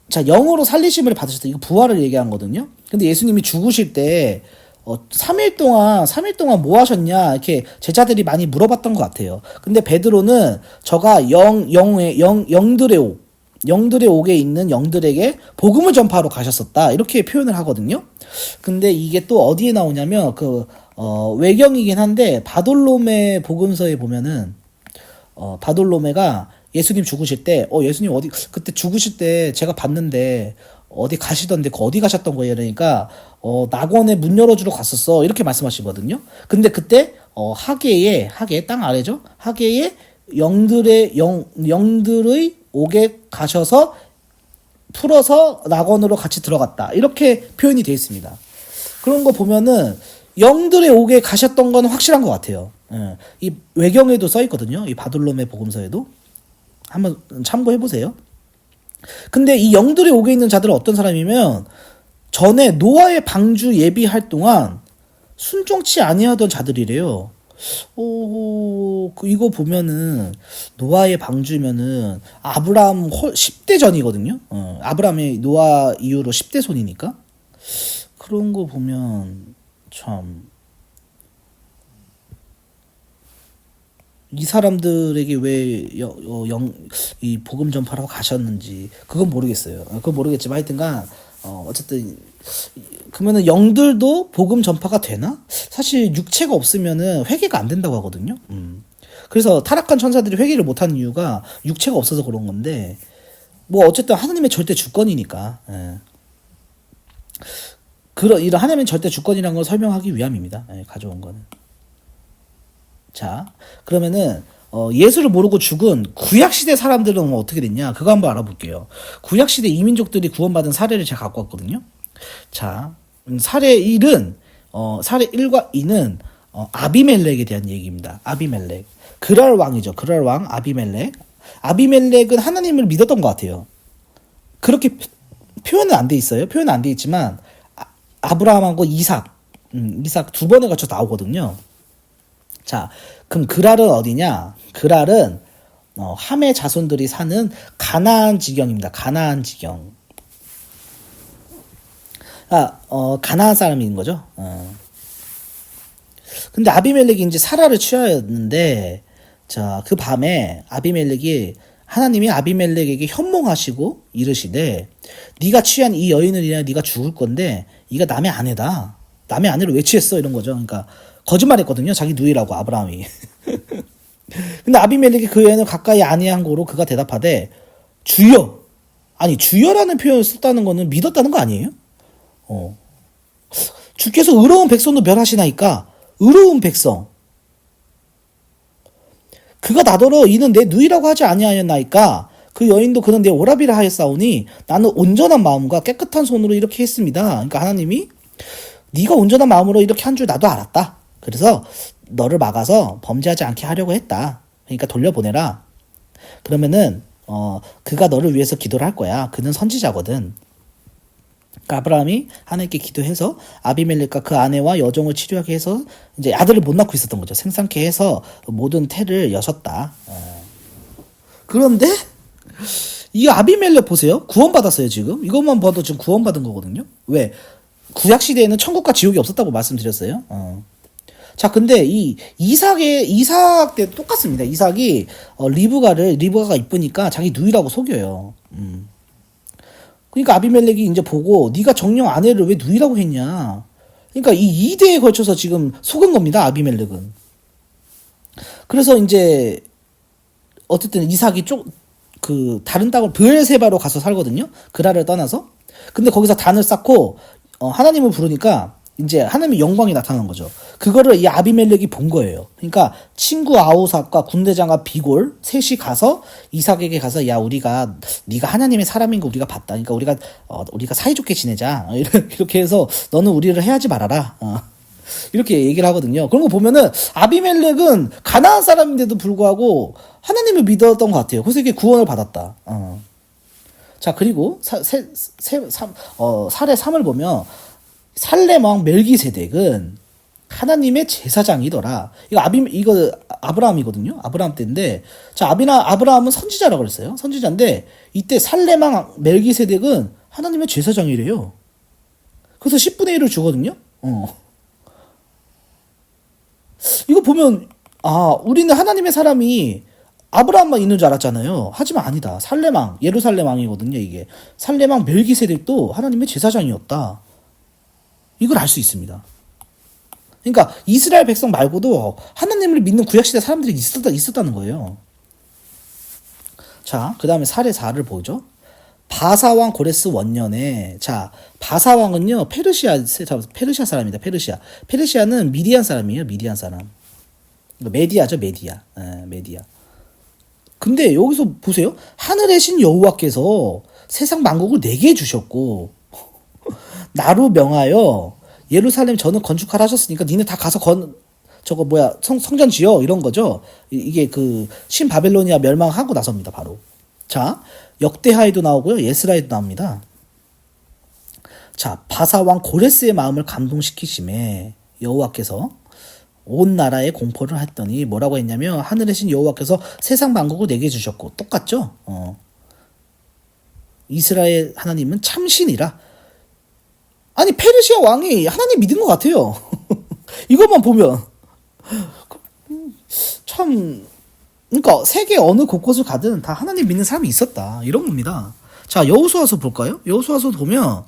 자, 영으로 살리심을 받으셨다. 이거 부활을 얘기한 거거든요. 근데 예수님이 죽으실 때 3일 동안 뭐 하셨냐 이렇게 제자들이 많이 물어봤던 것 같아요. 근데 베드로는 저가 영들의 옥에 있는 영들에게 복음을 전파하러 가셨었다 이렇게 표현을 하거든요. 근데 이게 또 어디에 나오냐면 외경이긴 한데 바돌로메 복음서에 보면은 바돌로메가 예수님 죽으실 때 예수님 그때 죽으실 때 제가 봤는데 어디 가시던데 어디 가셨던 거예요? 그러니까 낙원에 문 열어주러 갔었어 이렇게 말씀하시거든요. 근데 그때 하계의 땅 아래죠. 하계의 영들의 옥에 가셔서 풀어서 낙원으로 같이 들어갔다 이렇게 표현이 되어 있습니다. 그런 거 보면은 영들의 옥에 가셨던 건 확실한 것 같아요. 이 외경에도 써 있거든요. 이 바돌로메 복음서에도 한번 참고해 보세요. 근데 이 영들의 옥에 있는 자들은 어떤 사람이면 전에 노아의 방주 예비할 동안 순종치 아니하던 자들이래요. 이거 보면은 노아의 방주면은 아브라함 10대 전이거든요. 아브라함이 노아 이후로 10대 손이니까 그런 거 보면 참 이 사람들에게 왜 이 복음 전파라고 가셨는지 그건 모르겠어요. 그건 모르겠지만 하여튼간 어쨌든 그러면은 영들도 복음 전파가 되나? 사실 육체가 없으면은 회개가 안 된다고 하거든요. 그래서 타락한 천사들이 회개를 못하는 이유가 육체가 없어서 그런 건데 뭐 어쨌든 하나님의 절대 주권이니까. 예. 이런 하나님은 절대 주권이라는 걸 설명하기 위함입니다. 예, 가져온 거는. 자, 그러면은 예수를 모르고 죽은 구약시대 사람들은 어떻게 됐냐? 그거 한번 알아볼게요. 구약시대 이민족들이 구원받은 사례를 제가 갖고 왔거든요. 자, 사례 1은, 사례 1과 2는 아비멜렉에 대한 얘기입니다. 아비멜렉. 그랄 왕이죠. 그랄 왕 아비멜렉. 아비멜렉은 하나님을 믿었던 것 같아요. 그렇게 표현은 안 돼 있어요. 표현은 안 돼 있지만, 아브라함하고 이삭 두 번에 걸쳐 나오거든요. 자, 그럼 그랄은 어디냐? 그랄은 함의 자손들이 사는 가나안 지경입니다. 가나안 지경. 가나안 사람인 거죠. 근데 아비멜렉이 이제 사라를 취하였는데, 자, 그 밤에 하나님이 아비멜렉에게 현몽하시고 이르시되, 네가 취한 이 여인을 인하여 네가 죽을 건데 이가 남의 아내다. 남의 아내를 왜 취했어? 이런 거죠. 그러니까 거짓말했거든요. 자기 누이라고 아브라함이. 근데 아비멜렉이 그 여인을 가까이 아니한 고로 그가 대답하되 주여. 아니 주여라는 표현을 썼다는 거는 믿었다는 거 아니에요? 주께서 의로운 백성도 멸하시나이까. 의로운 백성. 그가 나더러 이는 내 누이라고 하지 아니하였나이까. 그 여인도 그는 내 오라비라 하였사오니 나는 온전한 마음과 깨끗한 손으로 이렇게 했습니다. 그러니까 하나님이 네가 온전한 마음으로 이렇게 한 줄 나도 알았다. 그래서 너를 막아서 범죄하지 않게 하려고 했다. 그러니까 돌려보내라. 그러면은 그가 너를 위해서 기도를 할 거야. 그는 선지자거든. 그러니까 아브라함이 하나님께 기도해서 아비멜렉과 그 아내와 여종을 치료하게 해서 이제 아들을 못 낳고 있었던 거죠. 생산케 해서 모든 태를 여셨다. 그런데 이 아비멜렉 보세요. 구원받았어요, 지금. 이것만 봐도 지금 구원받은 거거든요. 왜? 구약시대에는 천국과 지옥이 없었다고 말씀드렸어요. 자, 근데 이삭 때 똑같습니다. 이삭이, 리브가가 이쁘니까 자기 누이라고 속여요. 그러니까 아비멜렉이 이제 보고, 네가 정령 아내를 왜 누이라고 했냐. 그러니까 이 2대에 걸쳐서 지금 속은 겁니다, 아비멜렉은. 그래서 이제, 어쨌든 이삭이 다른 땅을 브엘세바로 가서 살거든요. 그라를 떠나서. 근데 거기서 단을 쌓고 하나님을 부르니까 이제 하나님의 영광이 나타난 거죠. 그거를 이 아비멜렉이 본 거예요. 그러니까 친구 아우삭과 군대장과 비골 셋이 가서 이삭에게 가서 야 네가 하나님의 사람인 거 우리가 봤다. 그러니까 우리가 사이좋게 지내자. 이렇게 해서 너는 우리를 해하지 말아라. 이렇게 얘기를 하거든요. 그런 거 보면은 아비멜렉은 가나안 사람인데도 불구하고 하나님을 믿었던 것 같아요. 그래서 이게 구원을 받았다. 자, 그리고 사례 3을 보면 살렘 왕 멜기세덱은 하나님의 제사장이더라. 이거 아브라함이거든요. 아브라함 때인데, 자, 아브라함은 선지자라고 그랬어요. 선지자인데 이때 살렘 왕 멜기세덱은 하나님의 제사장이래요. 그래서 10분의 1을 주거든요. 이거 보면 우리는 하나님의 사람이 아브라함만 있는 줄 알았잖아요. 하지만 아니다. 살레망, 예루살렘 왕이거든요. 이게 살레망 멜기세덱도 하나님의 제사장이었다. 이걸 알 수 있습니다. 그러니까 이스라엘 백성 말고도 하나님을 믿는 구약시대 사람들이 있었다는 거예요. 자, 그 다음에 사례 4를 보죠. 바사왕 고레스 원년에, 자, 바사왕은요 페르시아 사람입니다. 페르시아는 미디안 사람이에요. 미디안 사람. 메디아죠. 메디아. 메디아. 근데 여기서 보세요. 하늘의 신 여호와께서 세상 만국을 내게 주셨고 나로 명하여 예루살렘 저는 건축하라 하셨으니까 니네 다 가서 성전 지어 이런 거죠. 이게 그 신바벨로니아 멸망하고 나서입니다. 바로. 자, 역대하에도 나오고요. 예스라에도 나옵니다. 자, 바사왕 고레스의 마음을 감동시키심에 여호와께서 온 나라에 공포를 했더니 뭐라고 했냐면 하늘의 신 여호와께서 세상 만국을 내게 주셨고 똑같죠. 이스라엘 하나님은 참신이라. 아니 페르시아 왕이 하나님 믿은 것 같아요. 이것만 보면 참, 그러니까 세계 어느 곳곳을 가든 다 하나님 믿는 사람이 있었다 이런 겁니다. 자, 여호수아서 볼까요? 여호수아서 보면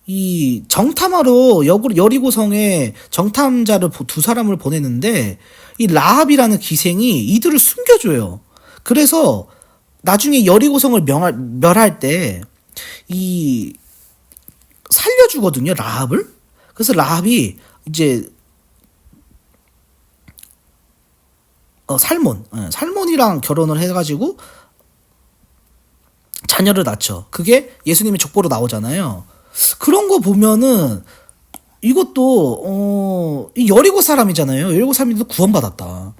이 정탐하러 여리고성에 정탐자를 두 사람을 보내는데 이 라합이라는 기생이 이들을 숨겨줘요. 그래서 나중에 여리고성을 멸할 때 이 살려주거든요, 라합을. 그래서 라합이 이제 살몬이랑 결혼을 해가지고 자녀를 낳죠. 그게 예수님의 족보로 나오잖아요. 그런 거 보면은 이것도 이 여리고 사람이잖아요. 여리고 사람인데도 구원받았다.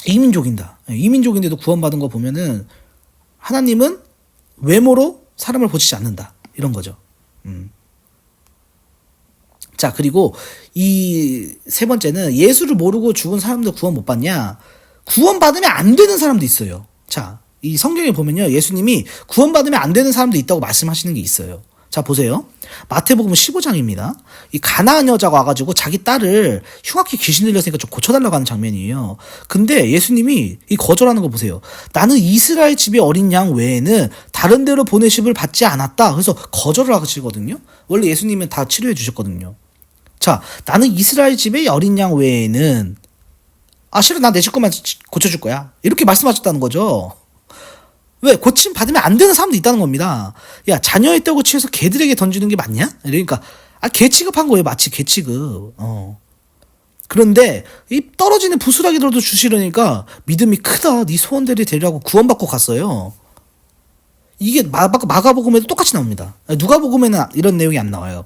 이민족인데도 구원받은 거 보면은 하나님은 외모로 사람을 보시지 않는다. 이런 거죠. 자, 그리고 이 세 번째는 예수를 모르고 죽은 사람도 구원 못 받냐? 구원받으면 안 되는 사람도 있어요. 자, 이 성경에 보면요. 예수님이 구원받으면 안 되는 사람도 있다고 말씀하시는 게 있어요. 자, 보세요. 마태복음 15장입니다. 이 가나안 여자가 와가지고 자기 딸을 흉악히 귀신 들렸으니까 좀 고쳐달라고 하는 장면이에요. 근데 예수님이 이 거절하는 거 보세요. 나는 이스라엘 집의 어린 양 외에는 다른 데로 보내심을 받지 않았다. 그래서 거절을 하시거든요. 원래 예수님은 다 치료해 주셨거든요. 자, 나는 이스라엘 집의 어린 양 외에는 싫어, 나 내 식구만 고쳐줄 거야. 이렇게 말씀하셨다는 거죠. 왜? 고침 받으면 안 되는 사람도 있다는 겁니다. 야, 자녀의 떡을 취해서 개들에게 던지는 게 맞냐? 그러니까 개 취급한 거예요. 마치 개 취급. 그런데 이 떨어지는 부스러기들도 주시려니까 믿음이 크다. 네 소원대로 되리라고 구원받고 갔어요. 이게 마가복음에도 똑같이 나옵니다. 누가복음에는 이런 내용이 안 나와요.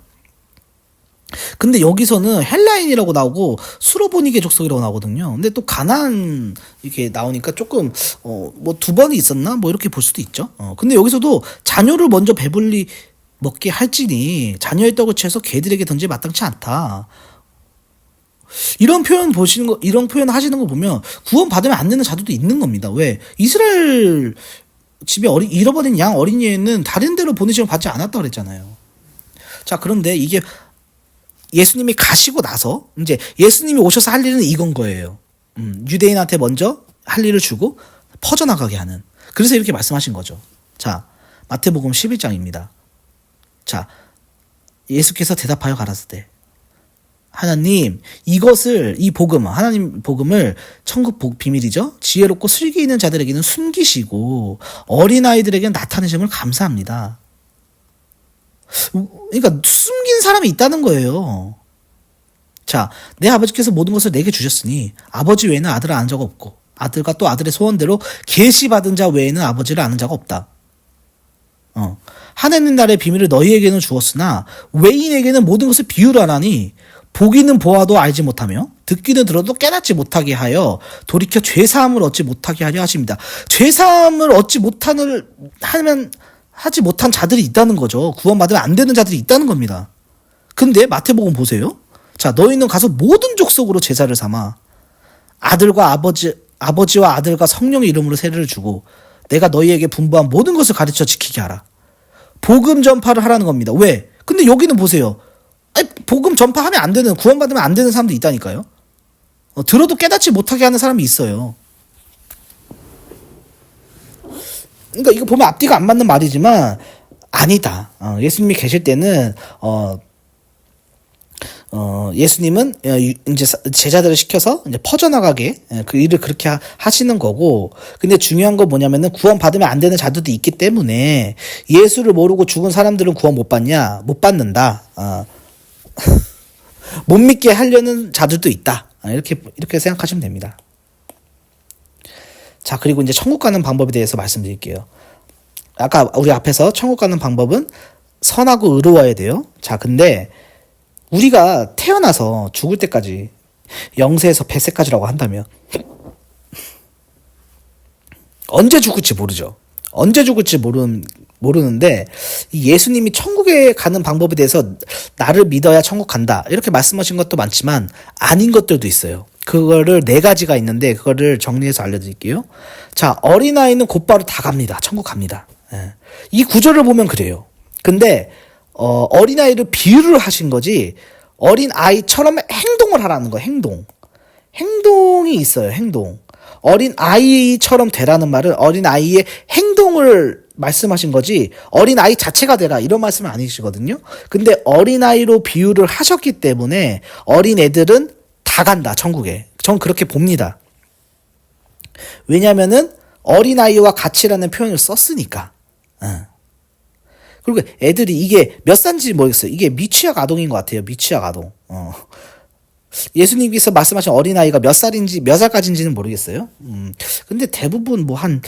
근데 여기서는 헬라인이라고 나오고 수로보니게 족속이라고 나오거든요. 근데 또 가나안 이렇게 나오니까 조금 뭐 두 번이 있었나 뭐 이렇게 볼 수도 있죠. 근데 여기서도 자녀를 먼저 배불리 먹게 할지니 자녀의 떡을 취해서 개들에게 던지 마땅치 않다. 이런 표현 하시는 거 보면 구원 받으면 안 되는 자들도 있는 겁니다. 왜? 이스라엘 집에 잃어버린 양 어린이에는 다른 데로 보내시면 받지 않았다 그랬잖아요. 자, 그런데 이게 예수님이 가시고 나서 이제 예수님이 오셔서 할 일은 이건 거예요. 유대인한테 먼저 할 일을 주고 퍼져나가게 하는. 그래서 이렇게 말씀하신 거죠. 자, 마태복음 11장입니다. 자, 예수께서 대답하여 가라사대 하나님 하나님 복음을 천국 비밀이죠. 지혜롭고 슬기 있는 자들에게는 숨기시고 어린아이들에게는 나타내심을 감사합니다. 그러니까 숨긴 사람이 있다는 거예요. 자, 내 아버지께서 모든 것을 내게 주셨으니 아버지 외에는 아들을 아는 자가 없고 아들과 또 아들의 소원대로 계시받은 자 외에는 아버지를 아는 자가 없다. 하나님 나라의 비밀을 너희에게는 주었으나 외인에게는 모든 것을 비유로 하나니 보기는 보아도 알지 못하며 듣기는 들어도 깨닫지 못하게 하여 돌이켜 죄사함을 얻지 못하게 하려 하십니다. 죄사함을 얻지 하지 못한 자들이 있다는 거죠. 구원받으면 안 되는 자들이 있다는 겁니다. 근데 마태복음 보세요. 자, 너희는 가서 모든 족속으로 제자를 삼아 아버지와 아들과 성령의 이름으로 세례를 주고 내가 너희에게 분부한 모든 것을 가르쳐 지키게 하라. 복음 전파를 하라는 겁니다. 왜? 근데 여기는 보세요. 복음 전파하면 안 되는, 구원받으면 안 되는 사람도 있다니까요. 들어도 깨닫지 못하게 하는 사람이 있어요. 그러니까 이거 보면 앞뒤가 안 맞는 말이지만 아니다. 예수님이 계실 때는 예수님은 이제 제자들을 시켜서 이제 퍼져나가게 그 일을 그렇게 하시는 거고, 근데 중요한 건 뭐냐면은 구원 받으면 안 되는 자들도 있기 때문에 예수를 모르고 죽은 사람들은 구원 못 받냐? 못 받는다. 못 믿게 하려는 자들도 있다. 이렇게 생각하시면 됩니다. 자, 그리고 이제 천국 가는 방법에 대해서 말씀드릴게요. 아까 우리 앞에서 천국 가는 방법은 선하고 의로워야 돼요. 자, 근데 우리가 태어나서 죽을 때까지 영세에서 뱃새까지라고 한다면 언제 죽을지 모르죠. 언제 죽을지 모르는데 이 예수님이 천국에 가는 방법에 대해서 나를 믿어야 천국 간다 이렇게 말씀하신 것도 많지만 아닌 것들도 있어요. 그거를 4가지가 있는데 그거를 정리해서 알려드릴게요. 자, 어린아이는 곧바로 다 갑니다. 천국 갑니다. 예. 이 구절을 보면 그래요. 근데 어린아이를 비유를 하신 거지 어린아이처럼 행동을 하라는 거예요. 행동이 있어요. 행동. 어린아이처럼 되라는 말은 어린아이의 행동을 말씀하신 거지 어린아이 자체가 되라 이런 말씀은 아니시거든요. 근데 어린아이로 비유를 하셨기 때문에 어린애들은 다 간다 천국에. 전 그렇게 봅니다. 왜냐면은 어린아이와 같이라는 표현을 썼으니까. 그리고 애들이 이게 몇 살인지 모르겠어요. 이게 미취학 아동인 것 같아요. 미취학 아동. 예수님께서 말씀하신 어린아이가 몇 살인지, 몇 살까지인지는 모르겠어요. 근데 대부분 뭐 한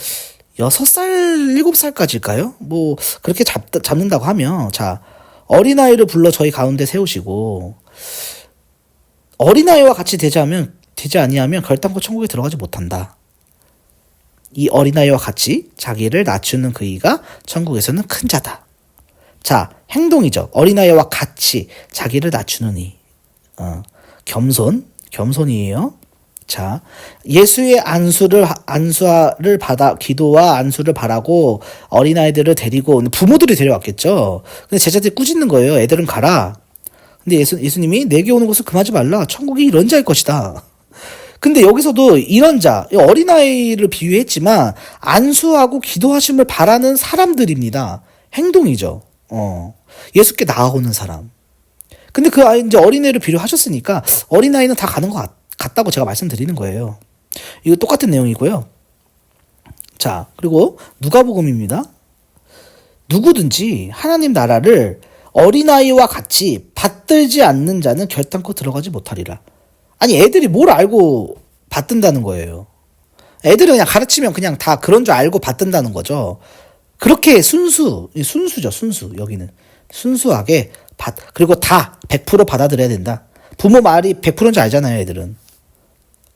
6살, 7살까지일까요? 뭐, 그렇게 잡는다고 하면, 자, 어린아이를 불러 저희 가운데 세우시고, 어린아이와 같이 되지 아니하면 결단코 천국에 들어가지 못한다. 이 어린아이와 같이 자기를 낮추는 그이가 천국에서는 큰 자다. 자, 행동이죠. 어린아이와 같이 자기를 낮추는 이. 겸손이에요. 자, 예수의 기도와 안수를 바라고 어린아이들을 데리고, 부모들이 데려왔겠죠. 근데 제자들이 꾸짖는 거예요. 애들은 가라. 근데 예수님이 내게 오는 것을 금하지 말라. 천국이 이런 자일 것이다. 근데 여기서도 이런 자, 어린아이를 비유했지만, 안수하고 기도하심을 바라는 사람들입니다. 행동이죠. 예수께 나아오는 사람. 근데 그 아이, 이제 어린애를 비유하셨으니까, 어린아이는 다 가는 것 같다고 제가 말씀드리는 거예요. 이거 똑같은 내용이고요. 자, 그리고 누가복음입니다. 누구든지 하나님 나라를 어린아이와 같이 받들지 않는 자는 결단코 들어가지 못하리라. 아니, 애들이 뭘 알고 받든다는 거예요. 애들은 그냥 가르치면 그냥 다 그런 줄 알고 받든다는 거죠. 그렇게 순수죠, 순수. 여기는. 순수하게 그리고 다 100% 받아들여야 된다. 부모 말이 100%인 줄 알잖아요, 애들은.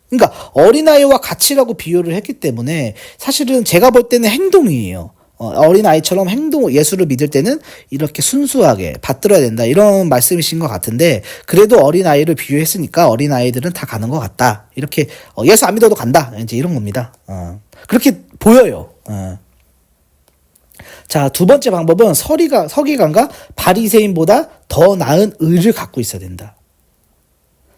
그러니까 어린아이와 같이라고 비유를 했기 때문에 사실은 제가 볼 때는 행동이에요. 어린아이처럼 예수를 믿을 때는 이렇게 순수하게 받들어야 된다. 이런 말씀이신 것 같은데, 그래도 어린아이를 비유했으니까 어린아이들은 다 가는 것 같다. 이렇게, 예수 안 믿어도 간다. 이제 이런 겁니다. 그렇게 보여요. 자, 두 번째 방법은 서기관과 바리새인보다 더 나은 의를 갖고 있어야 된다.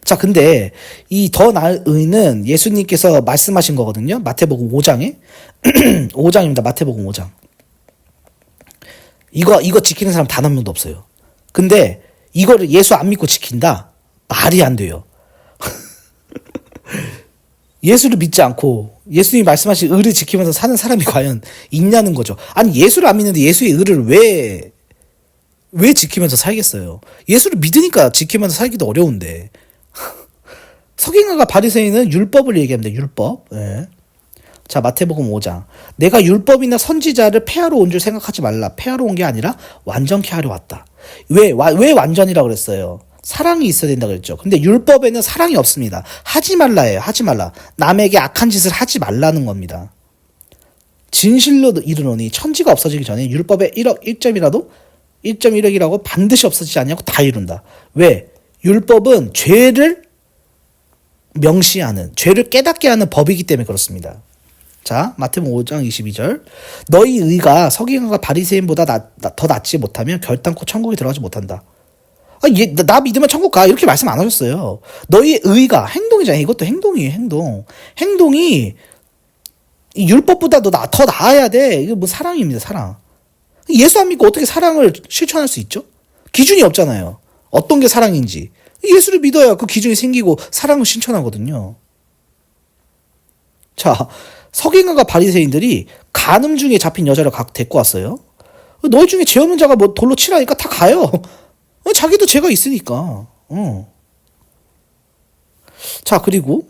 자, 근데 이 더 나은 의는 예수님께서 말씀하신 거거든요. 마태복음 5장에 5장입니다. 마태복음 5장. 이거 지키는 사람 단 한 명도 없어요. 근데 이거를 예수 안 믿고 지킨다? 말이 안 돼요. 예수를 믿지 않고 예수님이 말씀하신 의를 지키면서 사는 사람이 과연 있냐는 거죠. 아니, 예수를 안 믿는데 예수의 의를 왜 지키면서 살겠어요? 예수를 믿으니까 지키면서 살기도 어려운데. 서기관과 바리새인은 율법을 얘기합니다. 율법. 네. 자, 마태복음 5장. 내가 율법이나 선지자를 폐하러 온 줄 생각하지 말라. 폐하러 온 게 아니라 완전케 하려 왔다. 왜 완전이라고 그랬어요? 사랑이 있어야 된다 그랬죠. 근데 율법에는 사랑이 없습니다. 하지 말라예요. 하지 말라. 남에게 악한 짓을 하지 말라는 겁니다. 진실로 이르노니 천지가 없어지기 전에 율법의 1.1억이라고 반드시 없어지지 않냐고 다 이룬다. 왜? 율법은 죄를 명시하는, 죄를 깨닫게 하는 법이기 때문에 그렇습니다. 자, 마태복음 5장 22절. 너희 의가 서기관과 바리새인보다 더 낫지 못하면 결단코 천국에 들어가지 못한다. 나 믿으면 천국 가. 이렇게 말씀 안 하셨어요. 너희 의가 행동이잖아요. 이것도 행동이에요. 행동이 이 율법보다 더 나아야 돼. 이게 뭐 사랑입니다. 사랑. 예수 안 믿고 어떻게 사랑을 실천할 수 있죠? 기준이 없잖아요. 어떤 게 사랑인지. 예수를 믿어야 그 기준이 생기고 사랑을 실천하거든요. 자, 서기관과 바리새인들이 간음 중에 잡힌 여자를 데리고 왔어요. 너희 중에 죄 없는 자가 뭐 돌로 치라니까 다 가요. 자기도 죄가 있으니까. 자, 그리고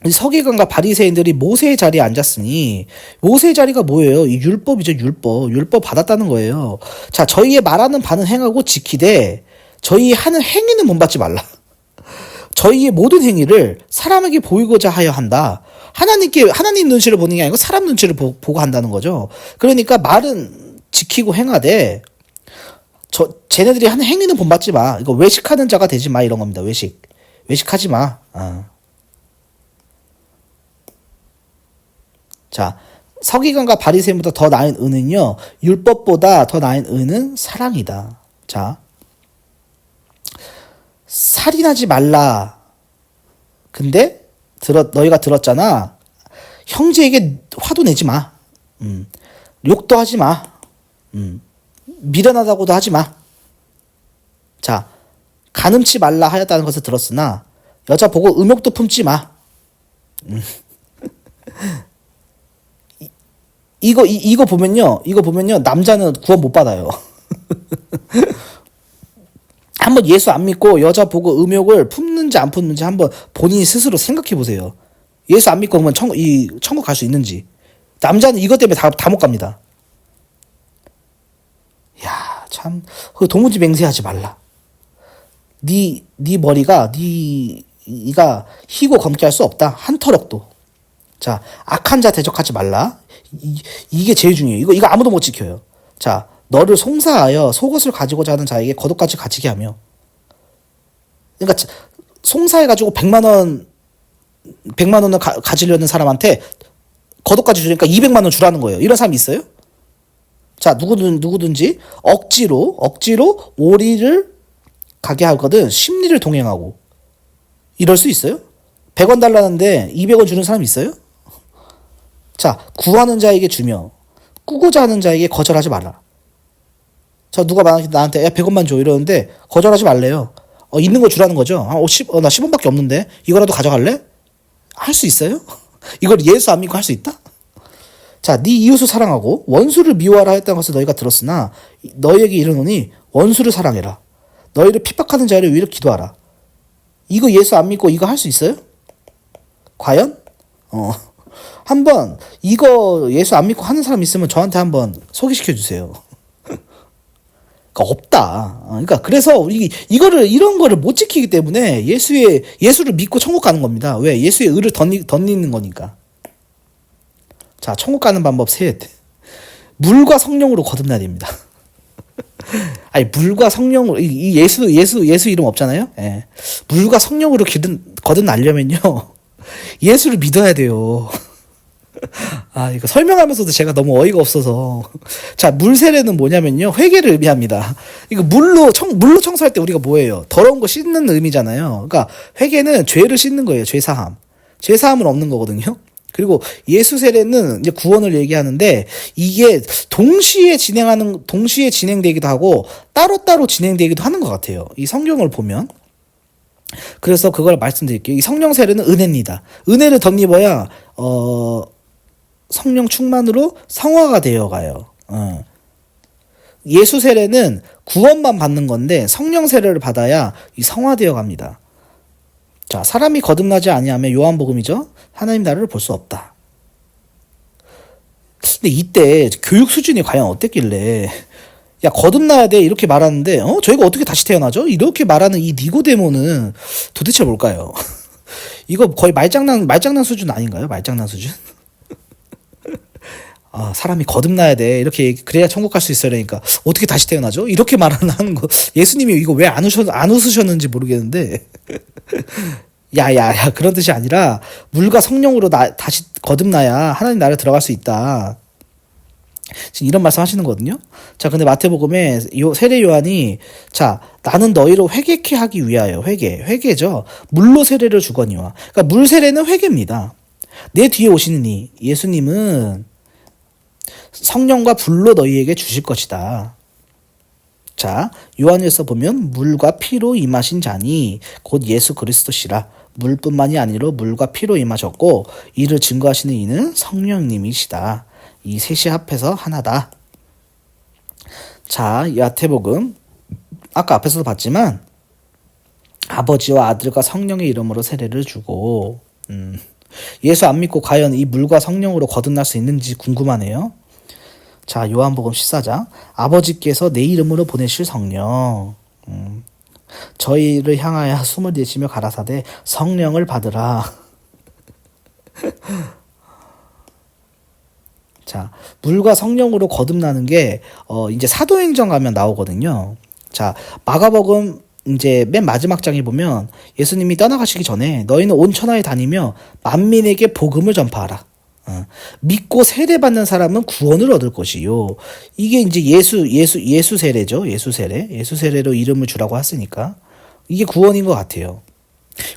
서기관과 바리새인들이 모세의 자리에 앉았으니, 모세의 자리가 뭐예요? 이 율법이죠. 율법 받았다는 거예요. 자, 저희의 말하는 바는 행하고 지키되 저희의 하는 행위는 본받지 말라. 저희의 모든 행위를 사람에게 보이고자 하여 한다. 하나님 눈치를 보는 게 아니고 사람 눈치를 보고 한다는 거죠. 그러니까 말은 지키고 행하되 쟤네들이 하는 행위는 본받지 마. 이거 외식하는 자가 되지 마. 이런 겁니다. 외식하지 마. 자, 서기관과 바리새인보다 더 나은 의는요, 율법보다 더 나은 의는 사랑이다. 자, 살인하지 말라. 근데 너희가 들었잖아. 형제에게 화도 내지 마. 욕도 하지 마. 미련하다고도 하지 마. 자, 간음치 말라 하였다는 것을 들었으나 여자 보고 음욕도 품지 마. 이거 보면요. 이거 보면요. 남자는 구원 못 받아요. 한번 예수 안 믿고 여자 보고 음욕을 품는지 안 품는지 한번 본인이 스스로 생각해 보세요. 예수 안 믿고 그러면 천국 갈 수 있는지. 남자는 이것 때문에 다 못 갑니다. 야, 참, 도무지 맹세하지 말라. 네 머리가, 네가 희고 검게 할 수 없다. 한 터럭도. 자, 악한 자 대적하지 말라. 이게 제일 중요해요. 이거 아무도 못 지켜요. 자, 너를 송사하여 속옷을 가지고자 하는 자에게 겉옷까지 가지게 하며. 그러니까, 송사해가지고 100만 원을 가지려는 사람한테 겉옷까지 주니까 200만 원 주라는 거예요. 이런 사람이 있어요? 자, 누구든지 억지로 오리를 가게 하거든 심리를 동행하고. 이럴 수 있어요? 100원 달라는데 200원 주는 사람이 있어요? 자, 구하는 자에게 주며 꾸고자 하는 자에게 거절하지 말라. 자, 누가 나한테 야 100원만 줘 이러는데 거절하지 말래요. 있는 거 주라는 거죠. 나 10원밖에 없는데 이거라도 가져갈래? 할 수 있어요? 이걸 예수 안 믿고 할 수 있다? 자, 네 이웃을 사랑하고 원수를 미워하라 했다는 것을 너희가 들었으나 너희에게 이르노니 원수를 사랑해라. 너희를 핍박하는 자를 위로 기도하라. 이거 예수 안 믿고 이거 할 수 있어요? 과연? 한번 이거 예수 안 믿고 하는 사람 있으면 저한테 한번 소개시켜 주세요. 그러니까 없다. 그러니까 그래서 이런 거를 못 지키기 때문에 예수를 믿고 천국 가는 겁니다. 왜? 예수의 의를 덧입는 거니까. 자, 천국 가는 방법 셋. 물과 성령으로 거듭나야 됩니다. 아니, 물과 성령으로, 예수 이름 없잖아요? 예. 물과 성령으로 거듭나려면요. 예수를 믿어야 돼요. 이거 설명하면서도 제가 너무 어이가 없어서. 자, 물 세례는 뭐냐면요. 회개를 의미합니다. 이거 물로 청소할 때 우리가 뭐예요? 더러운 거 씻는 의미잖아요. 그러니까 회개는 죄를 씻는 거예요. 죄사함. 죄사함은 없는 거거든요. 그리고 예수 세례는 이제 구원을 얘기하는데 이게 동시에 진행되기도 하고 따로따로 진행되기도 하는 것 같아요. 이 성경을 보면. 그래서 그걸 말씀드릴게요. 이 성령 세례는 은혜입니다. 은혜를 덧입어야 성령 충만으로 성화가 되어 가요. 예수 세례는 구원만 받는 건데 성령 세례를 받아야 이 성화되어 갑니다. 자, 사람이 거듭나지 아니하면 요한복음이죠. 하나님 나라를 볼 수 없다. 근데 이때 교육 수준이 과연 어땠길래 야 거듭나야 돼 이렇게 말하는데 저희가 어떻게 다시 태어나죠? 이렇게 말하는 이 니고데모는 도대체 뭘까요? 이거 거의 말장난 수준 아닌가요? 말장난 수준? 사람이 거듭나야 돼 이렇게 그래야 천국 갈 수 있어야 되니까 어떻게 다시 태어나죠? 이렇게 말하는 거 예수님이 이거 왜 안 웃으셨는지 모르겠는데 야 그런 뜻이 아니라 물과 성령으로 다시 거듭나야 하나님 나라에 들어갈 수 있다. 지금 이런 말씀 하시는 거거든요. 자, 근데 마태복음에 세례 요한이 자, 나는 너희를 회개케 하기 위하여 회개죠. 물로 세례를 주거니와. 그러니까 물 세례는 회개입니다. 내 뒤에 오시는 이 예수님은 성령과 불로 너희에게 주실 것이다. 자, 요한일서 보면 물과 피로 임하신 자니 곧 예수 그리스도시라. 물뿐만이 아니라 물과 피로 임하셨고 이를 증거하시는 이는 성령님이시다. 이 셋이 합해서 하나다. 자, 마태복음 아까 앞에서도 봤지만 아버지와 아들과 성령의 이름으로 세례를 주고 예수 안 믿고 과연 이 물과 성령으로 거듭날 수 있는지 궁금하네요. 자, 요한복음 14장 아버지께서 내 이름으로 보내실 성령 저희를 향하여 숨을 내쉬며 가라사대 성령을 받으라. 자, 물과 성령으로 거듭나는 게 이제 사도행전 가면 나오거든요. 자, 마가복음 이제 맨 마지막 장에 보면 예수님이 떠나가시기 전에 너희는 온 천하에 다니며 만민에게 복음을 전파하라. 믿고 세례받는 사람은 구원을 얻을 것이요. 이게 이제 예수 세례죠. 예수 세례로 이름을 주라고 했으니까 이게 구원인 것 같아요.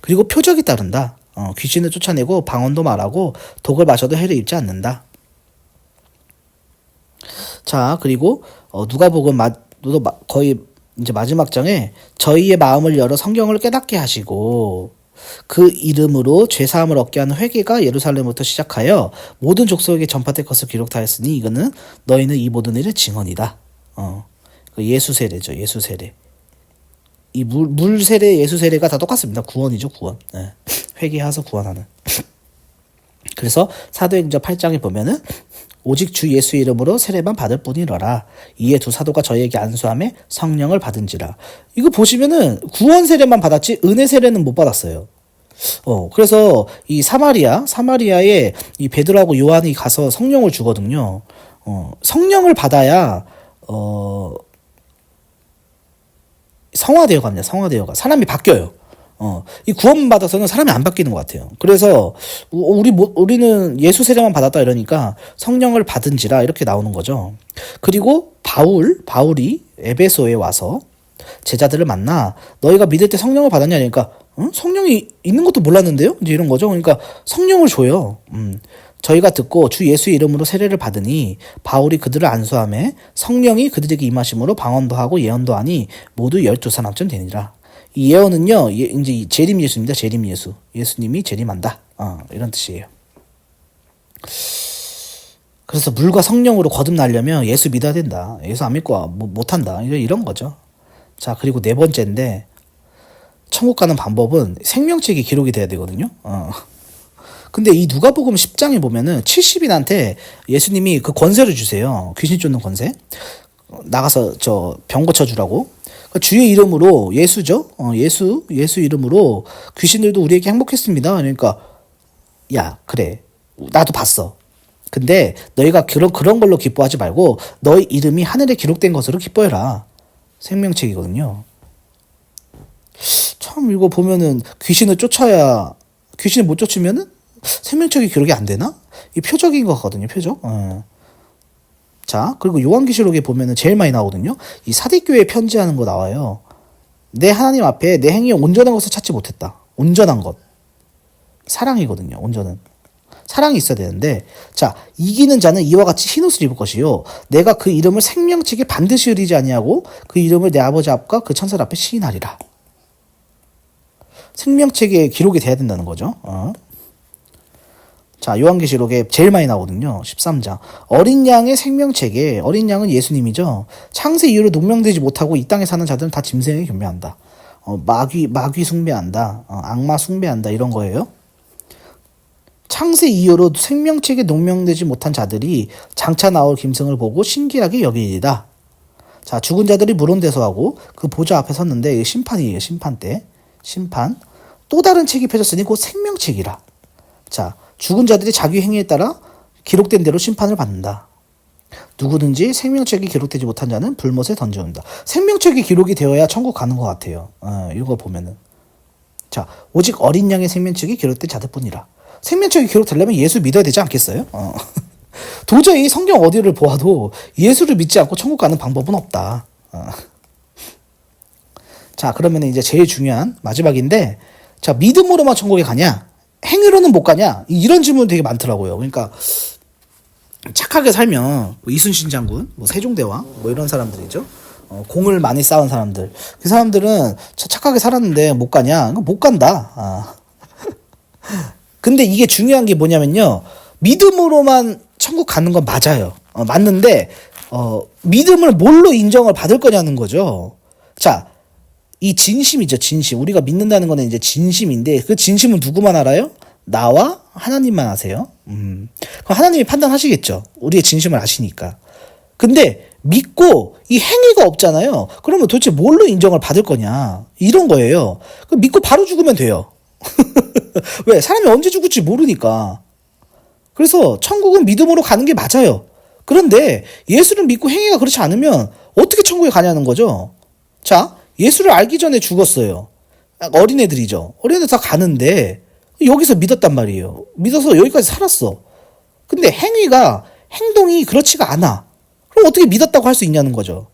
그리고 표적이 따른다. 귀신을 쫓아내고 방언도 말하고 독을 마셔도 해를 입지 않는다. 자, 그리고 누가복음 거의 이제 마지막 장에 저희의 마음을 열어 성경을 깨닫게 하시고 그 이름으로 죄사함을 얻게 하는 회개가 예루살렘부터 시작하여 모든 족속에게 전파될 것을 기록하였으니 이거는 너희는 이 모든 일의 증언이다. 그 예수 세례죠. 예수 세례. 이 물 세례, 예수 세례가 다 똑같습니다. 구원이죠, 구원. 네. 회개하서 구원하는. 그래서 사도행전 8장에 보면은 오직 주 예수 이름으로 세례만 받을 뿐이러라. 이에 두 사도가 저희에게 안수함에 성령을 받은지라. 이거 보시면은 구원 세례만 받았지 은혜 세례는 못 받았어요. 그래서 이 사마리아에 이 베드로하고 요한이 가서 성령을 주거든요. 성령을 받아야 성화되어 갑니다. 성화되어가 사람이 바뀌어요. 이 구원 받아서는 사람이 안 바뀌는 것 같아요. 그래서 우리는 예수 세례만 받았다 이러니까 성령을 받은지라 이렇게 나오는 거죠. 그리고 바울이 에베소에 와서 제자들을 만나 너희가 믿을 때 성령을 받았냐 그러니까 성령이 있는 것도 몰랐는데요? 이제 이런 거죠. 그러니까 성령을 줘요. 저희가 듣고 주 예수의 이름으로 세례를 받으니 바울이 그들을 안수하며 성령이 그들에게 임하심으로 방언도 하고 예언도 하니 모두 12사람쯤 되니라. 이 예언은요, 이제 재림 예수입니다. 재림 예수. 예수님이 재림한다. 이런 뜻이에요. 그래서 물과 성령으로 거듭나려면 예수 믿어야 된다. 예수 안 믿고 못한다. 이런 거죠. 자, 그리고 네 번째인데, 천국 가는 방법은 생명책이 기록이 돼야 되거든요. 근데 이 누가복음 10장에 보면은 70인한테 예수님이 그 권세를 주세요. 귀신 쫓는 권세. 나가서 병 고쳐주라고. 주의 이름으로 예수죠. 예수 이름으로 귀신들도 우리에게 행복했습니다. 그러니까 야 그래 나도 봤어. 근데 너희가 그런 걸로 기뻐하지 말고 너희 이름이 하늘에 기록된 것으로 기뻐해라. 생명책이거든요. 참 이거 보면은 귀신을 못 쫓으면은 생명책이 기록이 안 되나? 이 표적인 것 같거든요. 표적. 자, 그리고 요한계시록에 보면은 제일 많이 나오거든요. 이 사대교회에 편지하는 거 나와요. 내 하나님 앞에 내 행위에 온전한 것을 찾지 못했다. 온전한 것. 사랑이거든요. 온전은. 사랑이 있어야 되는데, 자, 이기는 자는 이와 같이 흰옷을 입을 것이요. 내가 그 이름을 생명책에 반드시 흐리지 아니하고 그 이름을 내 아버지 앞과 그 천사 앞에 시인하리라. 생명책에 기록이 돼야 된다는 거죠. 자, 요한계시록에 제일 많이 나오거든요. 13장. 어린 양의 생명책에, 어린 양은 예수님이죠. 창세 이후로 농명되지 못하고 이 땅에 사는 자들은 다 짐승에게 경배한다. 마귀 숭배한다. 악마 숭배한다. 이런 거예요. 창세 이후로 생명책에 농명되지 못한 자들이 장차 나올 짐승을 보고 신기하게 여기리다. 자, 죽은 자들이 물온대서 하고 그 보좌 앞에 섰는데 심판이에요. 심판 때. 심판. 또 다른 책이 펴졌으니 곧 생명책이라. 자, 죽은 자들이 자기 행위에 따라 기록된 대로 심판을 받는다. 누구든지 생명책이 기록되지 못한 자는 불못에 던져온다. 생명책이 기록이 되어야 천국 가는 것 같아요. 이거 보면은. 자, 오직 어린 양의 생명책이 기록된 자들뿐이라. 생명책이 기록되려면 예수 믿어야 되지 않겠어요? 도저히 성경 어디를 보아도 예수를 믿지 않고 천국 가는 방법은 없다. 자, 그러면 이제 제일 중요한 마지막인데, 자, 믿음으로만 천국에 가냐? 행위로는 못 가냐? 이런 질문 되게 많더라고요. 그러니까 착하게 살면 이순신 장군, 세종대왕 이런 사람들이죠. 공을 많이 쌓은 사람들. 그 사람들은 착하게 살았는데 못 가냐? 못 간다. 근데 이게 중요한 게 뭐냐면요. 믿음으로만 천국 가는 건 맞아요. 맞는데 믿음을 뭘로 인정을 받을 거냐는 거죠. 자, 이 진심이죠, 진심. 우리가 믿는다는 거는 이제 진심인데, 그 진심은 누구만 알아요? 나와 하나님만 아세요. 그럼 하나님이 판단하시겠죠. 우리의 진심을 아시니까. 근데 믿고 이 행위가 없잖아요. 그러면 도대체 뭘로 인정을 받을 거냐? 이런 거예요. 그럼 믿고 바로 죽으면 돼요. 왜? 사람이 언제 죽을지 모르니까. 그래서 천국은 믿음으로 가는 게 맞아요. 그런데 예수를 믿고 행위가 그렇지 않으면 어떻게 천국에 가냐는 거죠. 자, 예수를 알기 전에 죽었어요. 어린애들이죠. 어린애들 다 가는데 여기서 믿었단 말이에요. 믿어서 여기까지 살았어. 근데 행동이 그렇지가 않아. 그럼 어떻게 믿었다고 할 수 있냐는 거죠.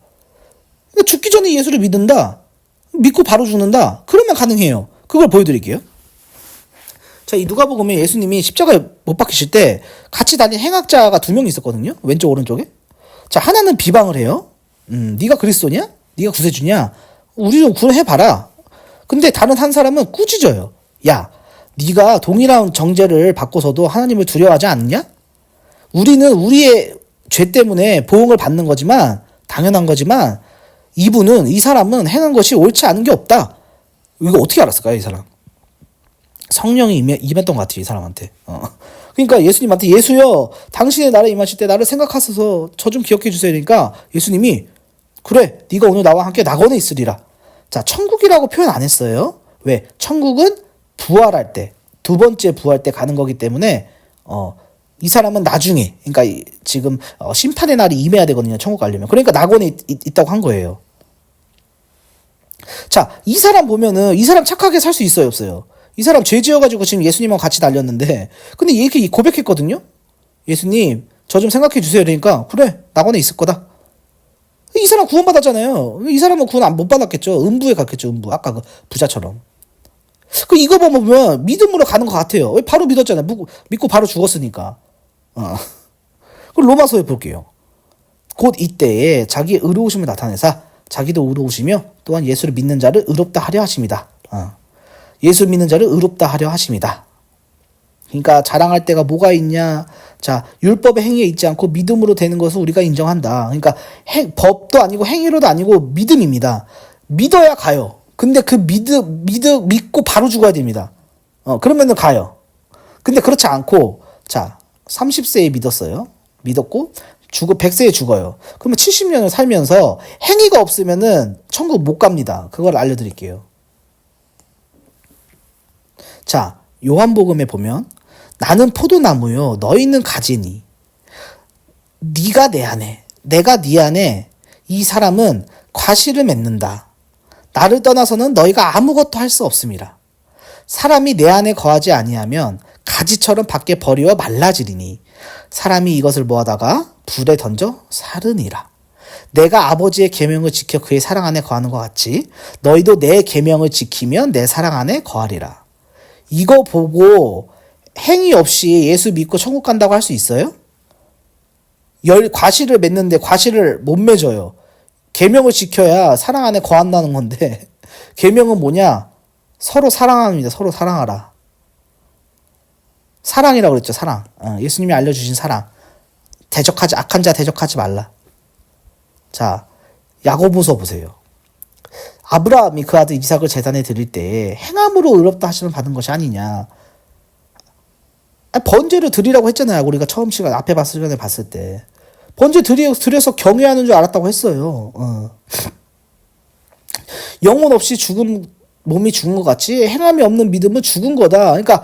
그러니까 죽기 전에 예수를 믿는다. 믿고 바로 죽는다. 그러면 가능해요. 그걸 보여드릴게요. 자, 이 누가복음에 예수님이 십자가에 못 박히실 때 같이 다닌 행악자가 2명 있었거든요. 왼쪽 오른쪽에. 자, 하나는 비방을 해요. 네가 그리스도냐? 네가 구세주냐? 우리 좀 구해봐라. 근데 다른 한 사람은 꾸짖어요. 야, 네가 동일한 정죄를 받고서도 하나님을 두려워하지 않느냐? 우리는 우리의 죄 때문에 보응을 받는 거지만, 당연한 거지만, 이 사람은 행한 것이 옳지 않은 게 없다. 이거 어떻게 알았을까요, 이 사람? 성령이 임했던 것 같아요, 이 사람한테. 그러니까 예수님한테, 예수여, 당신의 나라에 임하실 때 나를 생각하셔서 저 좀 기억해 주세요. 그러니까 예수님이, 그래, 네가 오늘 나와 함께 낙원에 있으리라. 자, 천국이라고 표현 안 했어요. 왜? 천국은 부활할 때, 두 번째 부활 때 가는 거기 때문에 이 사람은 나중에, 그러니까 지금 심판의 날이 임해야 되거든요, 천국 가려면. 그러니까 낙원에 있다고 한 거예요. 자, 이 사람 보면은 이 사람 착하게 살 수 있어요, 없어요? 이 사람 죄 지어가지고 지금 예수님하고 같이 달렸는데, 근데 이렇게 고백했거든요. 예수님, 저 좀 생각해 주세요. 그러니까 그래, 낙원에 있을 거다. 이 사람 구원받았잖아요. 이 사람은 구원 못 받았겠죠. 음부에 갔겠죠, 음부. 아까 그 부자처럼. 이거 보면 믿음으로 가는 것 같아요. 바로 믿었잖아요. 믿고 바로 죽었으니까. 그럼 로마서에 볼게요. 곧 이때에 자기의 의로우심을 나타내사 자기도 의로우시며 또한 예수를 믿는 자를 의롭다 하려 하십니다. 예수 믿는 자를 의롭다 하려 하십니다. 그러니까 자랑할 때가 뭐가 있냐? 자, 율법의 행위에 있지 않고 믿음으로 되는 것을 우리가 인정한다. 그러니까 법도 아니고 행위로도 아니고 믿음입니다. 믿어야 가요. 근데 그 믿고 바로 죽어야 됩니다. 그러면은 가요. 근데 그렇지 않고, 자, 30세에 믿었어요. 믿었고, 100세에 죽어요. 그러면 70년을 살면서 행위가 없으면은 천국 못 갑니다. 그걸 알려드릴게요. 자, 요한복음에 보면, 나는 포도나무요, 너희는 가지니. 네가 내 안에, 내가 네 안에, 이 사람은 과실을 맺는다. 나를 떠나서는 너희가 아무것도 할 수 없습니다. 사람이 내 안에 거하지 아니하면 가지처럼 밖에 버리어 말라지리니 사람이 이것을 모아다가 불에 던져 사르니라. 내가 아버지의 계명을 지켜 그의 사랑 안에 거하는 것 같이 너희도 내 계명을 지키면 내 사랑 안에 거하리라. 이거 보고 행위 없이 예수 믿고 천국 간다고 할 수 있어요? 과실을 맺는데 과실을 못 맺어요. 계명을 지켜야 사랑 안에 거한다는 건데, 계명은 뭐냐? 서로 사랑합니다. 서로 사랑하라. 사랑이라고 그랬죠, 사랑. 예수님이 알려주신 사랑. 악한 자 대적하지 말라. 자, 야고보서 보세요. 아브라함이 그 아들 이삭을 제단에 드릴 때 행함으로 의롭다 하시면 받은 것이 아니냐. 번제를 드리라고 했잖아요. 우리가 처음 시간 앞에 시간에 봤을 때. 번제 드려서 경외하는 줄 알았다고 했어요. 영혼 없이 몸이 죽은 것 같이 행함이 없는 믿음은 죽은 거다. 그러니까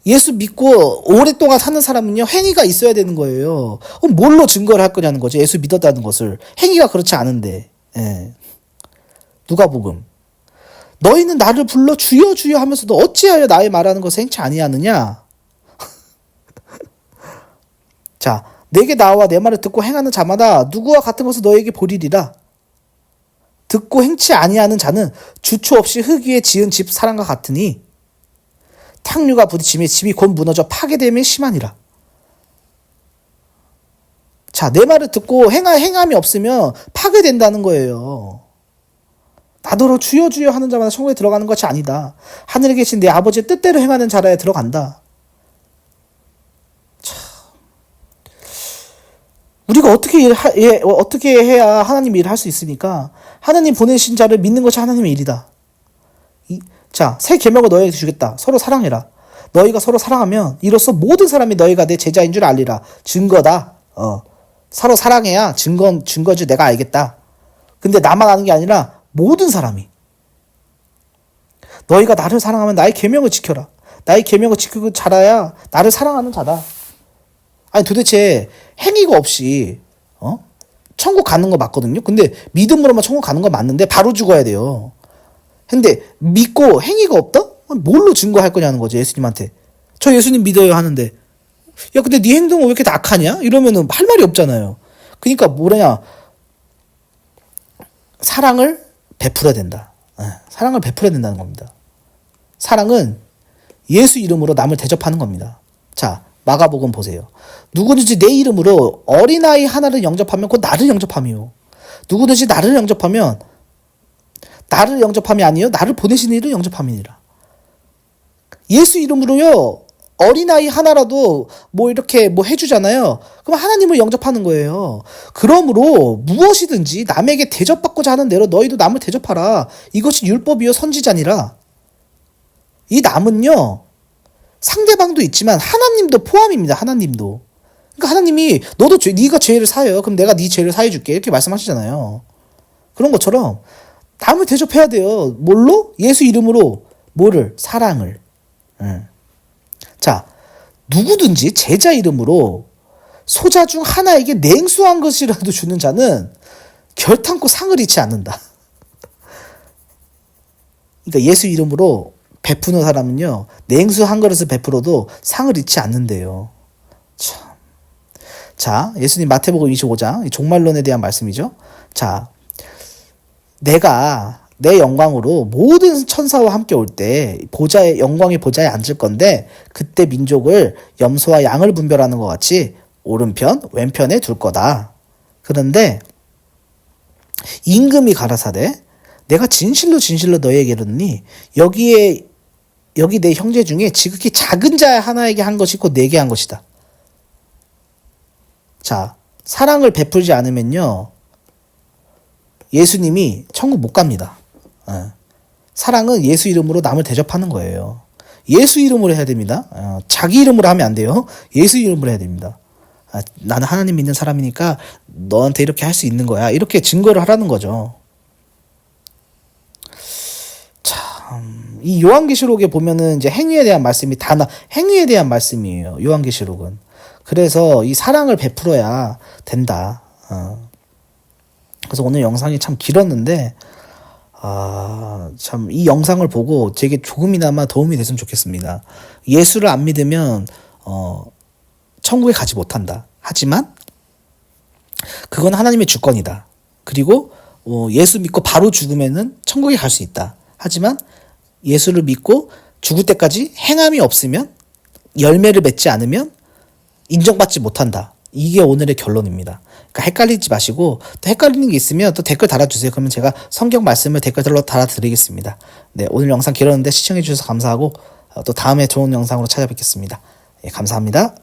예수 믿고 오랫동안 사는 사람은요, 행위가 있어야 되는 거예요. 뭘로 증거를 할 거냐는 거죠. 예수 믿었다는 것을. 행위가 그렇지 않은데. 누가복음. 너희는 나를 불러 주여 주여 하면서도 어찌하여 나의 말하는 것을 행치 아니하느냐. 자, 내게 나와 내 말을 듣고 행하는 자마다 누구와 같은 것을 너에게 보리리라. 듣고 행치 아니하는 자는 주초 없이 흙 위에 지은 집 사람과 같으니 탕류가 부딪히며 집이 곧 무너져 파괴됨이 심하니라. 자, 내 말을 듣고 행함이 없으면 파괴된다는 거예요. 나더러 주여 주여 하는 자마다 천국에 들어가는 것이 아니다. 하늘에 계신 내 아버지의 뜻대로 행하는 자라야 들어간다. 우리가 어떻게 해야 하나님 일을 할 수 있습니까? 하나님 보내신 자를 믿는 것이 하나님의 일이다. 자, 새 계명을 너희에게 주겠다. 서로 사랑해라. 너희가 서로 사랑하면 이로써 모든 사람이 너희가 내 제자인 줄 알리라. 증거다. 서로 사랑해야 증거지 내가 알겠다. 근데 나만 아는 게 아니라 모든 사람이. 너희가 나를 사랑하면 나의 계명을 지켜라. 나의 계명을 지키고 자라야 나를 사랑하는 자다. 아니 도대체 행위가 없이 천국 가는 거 맞거든요. 근데 믿음으로만 천국 가는 거 맞는데 바로 죽어야 돼요. 근데 믿고 행위가 없다? 뭘로 증거할 거냐는 거죠. 예수님한테. 저 예수님 믿어요 하는데 야 근데 네 행동은 왜 이렇게 악하냐? 이러면은 할 말이 없잖아요. 그러니까 뭐냐, 사랑을 베풀어야 된다. 사랑을 베풀어야 된다는 겁니다. 사랑은 예수 이름으로 남을 대접하는 겁니다. 자, 마가복음 보세요. 누구든지 내 이름으로 어린아이 하나를 영접하면 곧 나를 영접함이요. 누구든지 나를 영접하면 나를 영접함이 아니요 나를 보내신 이를 영접함이니라. 예수 이름으로요, 어린아이 하나라도 뭐 이렇게 뭐 해주잖아요. 그럼 하나님을 영접하는 거예요. 그러므로 무엇이든지 남에게 대접받고자 하는 대로 너희도 남을 대접하라. 이것이 율법이요 선지자니라. 이 남은요, 상대방도 있지만 하나님도 포함입니다. 하나님도. 그러니까 하나님이 너도 네가 죄를 사요. 그럼 내가 네 죄를 사해 줄게. 이렇게 말씀하시잖아요. 그런 것처럼 남을 대접해야 돼요. 뭘로? 예수 이름으로. 뭐를? 사랑을. 자, 누구든지 제자 이름으로 소자 중 하나에게 냉수한 것이라도 주는 자는 결탄코 상을 잃지 않는다. 그러니까 예수 이름으로 베푸는 사람은요, 냉수 한 그릇을 베풀어도 상을 잃지 않는데요. 참. 자, 예수님 마태복음 25장 종말론에 대한 말씀이죠. 자, 내가 내 영광으로 모든 천사와 함께 올 때 보좌의 영광의 보좌에 앉을 건데 그때 민족을 염소와 양을 분별하는 것 같이 오른편 왼편에 둘 거다. 그런데 임금이 가라사대 내가 진실로 진실로 너희에게 이르노니 여기 내 형제 중에 지극히 작은 자 하나에게 한 것이 곧 내게 한 것이다. 자, 사랑을 베풀지 않으면요, 예수님이 천국 못 갑니다. 사랑은 예수 이름으로 남을 대접하는 거예요. 예수 이름으로 해야 됩니다. 자기 이름으로 하면 안 돼요. 예수 이름으로 해야 됩니다. 나는 하나님 믿는 사람이니까 너한테 이렇게 할 수 있는 거야. 이렇게 증거를 하라는 거죠. 참, 이 요한계시록에 보면은 이제 행위에 대한 말씀이 행위에 대한 말씀이에요. 요한계시록은. 그래서 이 사랑을 베풀어야 된다. 그래서 오늘 영상이 참 길었는데, 참, 이 영상을 보고 제게 조금이나마 도움이 됐으면 좋겠습니다. 예수를 안 믿으면, 천국에 가지 못한다. 하지만, 그건 하나님의 주권이다. 그리고, 예수 믿고 바로 죽으면은 천국에 갈 수 있다. 하지만, 예수를 믿고 죽을 때까지 행함이 없으면, 열매를 맺지 않으면, 인정받지 못한다. 이게 오늘의 결론입니다. 그러니까 헷갈리지 마시고, 또 헷갈리는 게 있으면 또 댓글 달아주세요. 그러면 제가 성경 말씀을 댓글로 달아드리겠습니다. 네, 오늘 영상 길었는데 시청해주셔서 감사하고, 또 다음에 좋은 영상으로 찾아뵙겠습니다. 예, 감사합니다.